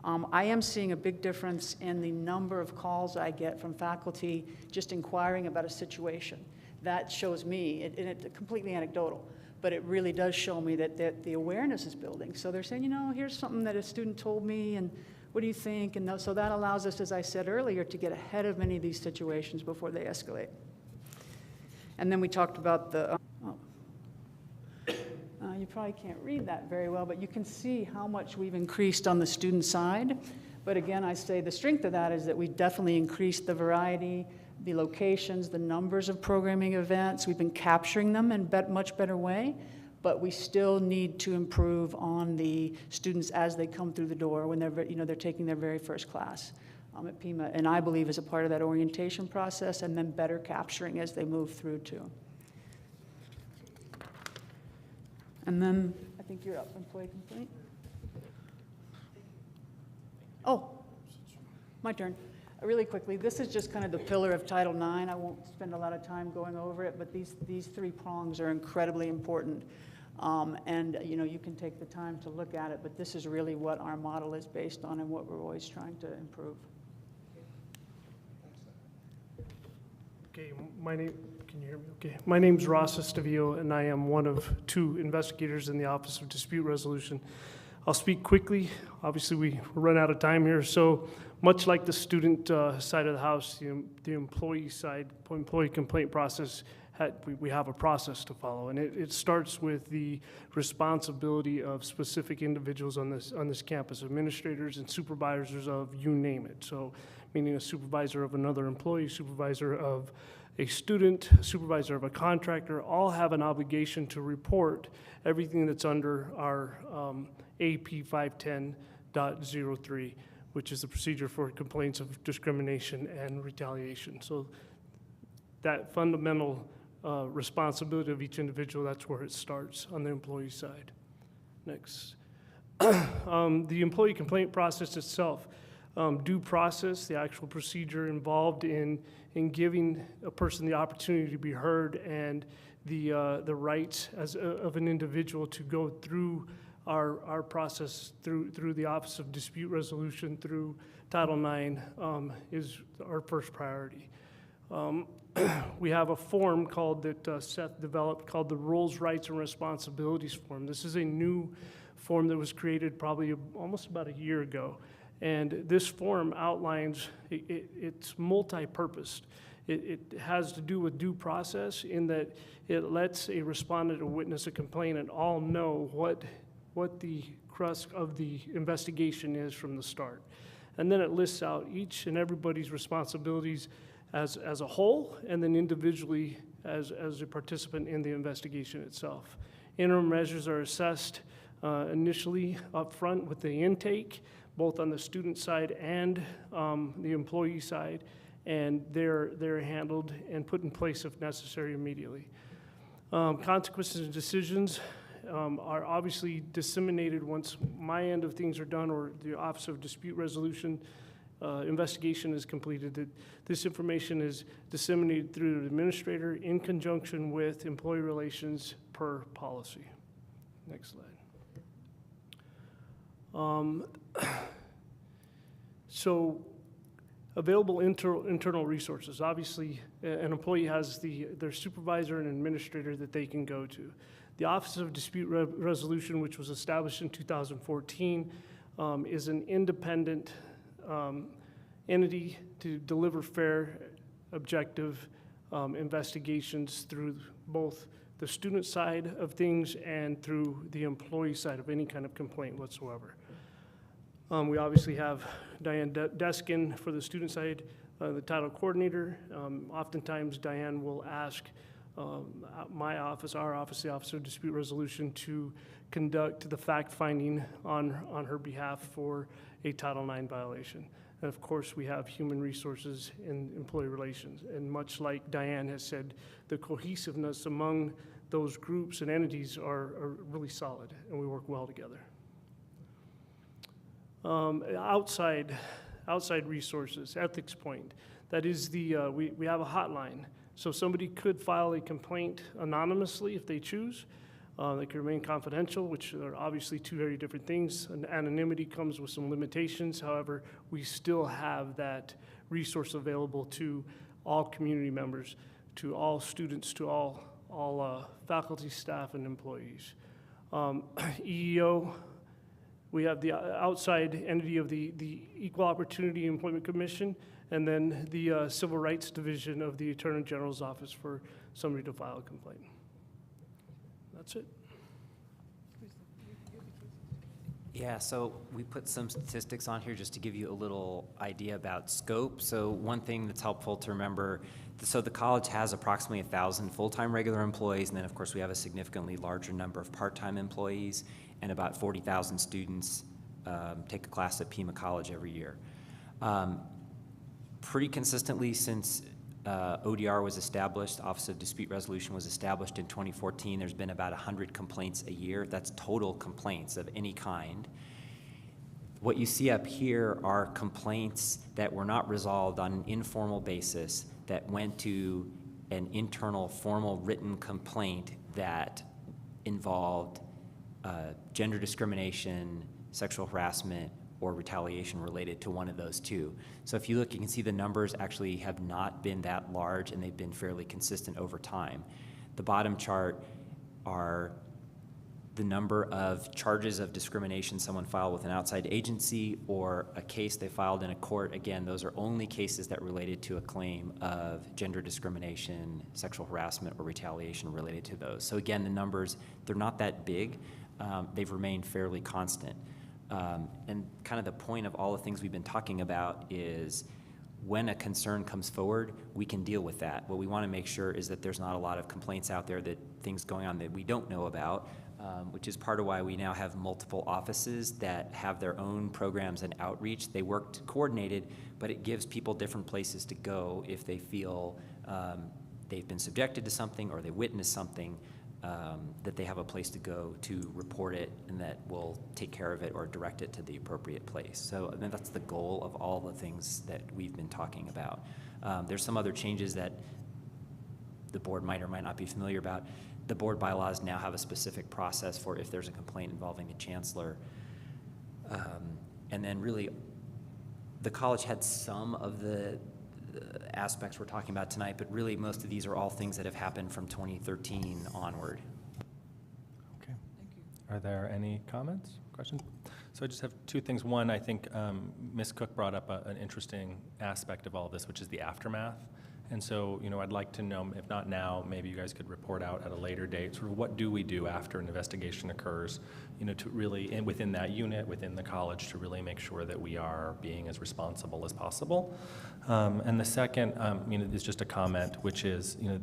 I am seeing a big difference in the number of calls I get from faculty just inquiring about a situation. That shows me, and it's completely anecdotal, but it really does show me that the awareness is building. So they're saying, you know, here's something that a student told me, and what do you think? And so that allows us, as I said earlier, to get ahead of many of these situations before they escalate. And then we talked about the, you probably can't read that very well, but you can see how much we've increased on the student side. But again, I say the strength of that is that we definitely increased the variety, the locations, the numbers of programming events. We've been capturing them in a much better way, but we still need to improve on the students as they come through the door when they're taking their very first class at Pima, and I believe as a part of that orientation process, and then better capturing as they move through too. And then I think you're up, employee complaint. Oh, my turn. Really quickly, this is just kind of the pillar of Title IX. I won't spend a lot of time going over it, but these three prongs are incredibly important. And you can take the time to look at it, but this is really what our model is based on and what we're always trying to improve. Okay, can you hear me? Okay, my name's Ross Estavillo, and I am one of 2 investigators in the Office of Dispute Resolution. I'll speak quickly. Obviously, we run out of time here. So much like the student side of the house, the employee side, employee complaint process, we have a process to follow, and it starts with the responsibility of specific individuals on this campus, administrators and supervisors of you name it. So meaning a supervisor of another employee, supervisor of a student, supervisor of a contractor, all have an obligation to report everything that's under our AP 510.03, which is the procedure for complaints of discrimination and retaliation. So that fundamental responsibility of each individual, that's where it starts on the employee side. Next. The employee complaint process itself, due process, the actual procedure involved in giving a person the opportunity to be heard and the rights of an individual to go through our process through the Office of Dispute Resolution, through Title IX, is our first priority. We have a form that Seth developed called the Roles, Rights, and Responsibilities form. This is a new form that was created probably almost about a year ago. And this form outlines, it's multi-purposed. It has to do with due process in that it lets a respondent or witness a complainant all know what the crux of the investigation is from the start. And then it lists out each and everybody's responsibilities as a whole, and then individually as a participant in the investigation itself. Interim measures are assessed initially up front with the intake, both on the student side and the employee side, and they're handled and put in place if necessary immediately. Consequences and decisions are obviously disseminated once my end of things are done or the Office of Dispute Resolution investigation is completed. That this information is disseminated through the administrator in conjunction with employee relations per policy. Next slide. So available internal resources. Obviously, an employee has their supervisor and administrator that they can go to. The Office of Dispute Resolution, which was established in 2014, is an independent entity to deliver fair objective investigations through both the student side of things and through the employee side of any kind of complaint whatsoever. We obviously have Diane Deskin for the student side, the title coordinator. Oftentimes Diane will ask my office, our office, the Office of Dispute Resolution, to conduct the fact-finding on her behalf for a Title IX violation. And of course, we have human resources and employee relations. And much like Diane has said, the cohesiveness among those groups and entities are really solid, and we work well together. Outside resources, Ethics Point. That is we have a hotline. So somebody could file a complaint anonymously if they choose. They can remain confidential, which are obviously two very different things. And anonymity comes with some limitations. However, we still have that resource available to all community members, to all students, to all faculty, staff, and employees. EEO, we have the outside entity of the Equal Opportunity Employment Commission, and then the Civil Rights Division of the Attorney General's Office for somebody to file a complaint. That's it. Yeah, so we put some statistics on here just to give you a little idea about scope. So one thing that's helpful to remember, so the college has approximately 1,000 full-time regular employees, and then of course we have a significantly larger number of part-time employees, and about 40,000 students take a class at Pima College every year. Pretty consistently since ODR was established, Office of Dispute Resolution was established in 2014, there's been about 100 complaints a year. That's total complaints of any kind. What you see up here are complaints that were not resolved on an informal basis that went to an internal formal written complaint that involved gender discrimination, sexual harassment, or retaliation related to one of those two. So if you look, you can see the numbers actually have not been that large, and they've been fairly consistent over time. The bottom chart are the number of charges of discrimination someone filed with an outside agency or a case they filed in a court. Again, those are only cases that related to a claim of gender discrimination, sexual harassment, or retaliation related to those. So again, the numbers, they're not that big. They've remained fairly constant. And kind of the point of all the things we've been talking about is when a concern comes forward, we can deal with that. What we want to make sure is that there's not a lot of complaints out there, that things going on that we don't know about, which is part of why we now have multiple offices that have their own programs and outreach. They work coordinated, but it gives people different places to go if they feel they've been subjected to something or they witnessed something, that they have a place to go to report it, and that will take care of it or direct it to the appropriate place. So I mean, that's the goal of all the things that we've been talking about. There's some other changes that the board might or might not be familiar about. The board bylaws now have a specific process for if there's a complaint involving the chancellor. And then really, the college had some of the aspects we're talking about tonight, but really most of these are all things that have happened from 2013 onward. Okay. Thank you. Are there any comments, questions? So I just have two things. One, I think Ms. Cook brought up an interesting aspect of all of this, which is the aftermath. And so, you know, I'd like to know, if not now, maybe you guys could report out at a later date, sort of what do we do after an investigation occurs, you know, to really, and within that unit, within the college, to really make sure that we are being as responsible as possible. And the second, you know, is just a comment, which is, you know,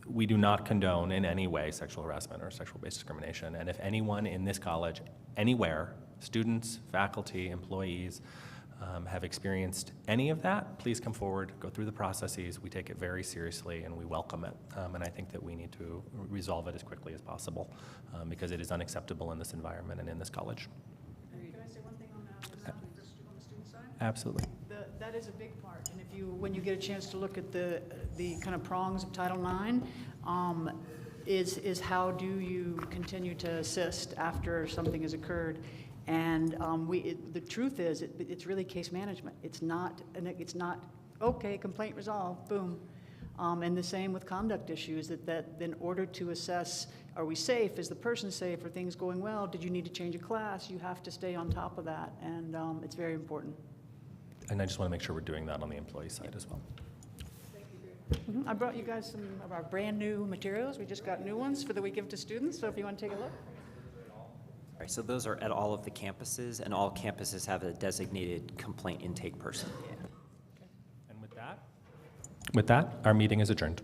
we do not condone in any way sexual harassment or sexual-based discrimination. And if anyone in this college, anywhere, students, faculty, employees, have experienced any of that, please come forward, go through the processes. We take it very seriously and we welcome it. And I think that we need to resolve it as quickly as possible because it is unacceptable in this environment and in this college. Can I say one thing on that, on the student side? Absolutely. That is a big part, and if you, when you get a chance to look at the kind of prongs of Title IX, is how do you continue to assist after something has occurred? And the truth is, it's really case management. It's not, okay, complaint resolved, boom. And the same with conduct issues, that in order to assess, are we safe? Is the person safe? Are things going well? Did you need to change a class? You have to stay on top of that, and it's very important. And I just want to make sure we're doing that on the employee side as well. Thank you. I brought you guys some of our brand-new materials. We just got new ones for that we give to students, so if you want to take a look. All right, so those are at all of the campuses, and all campuses have a designated complaint intake person. And with that, our meeting is adjourned.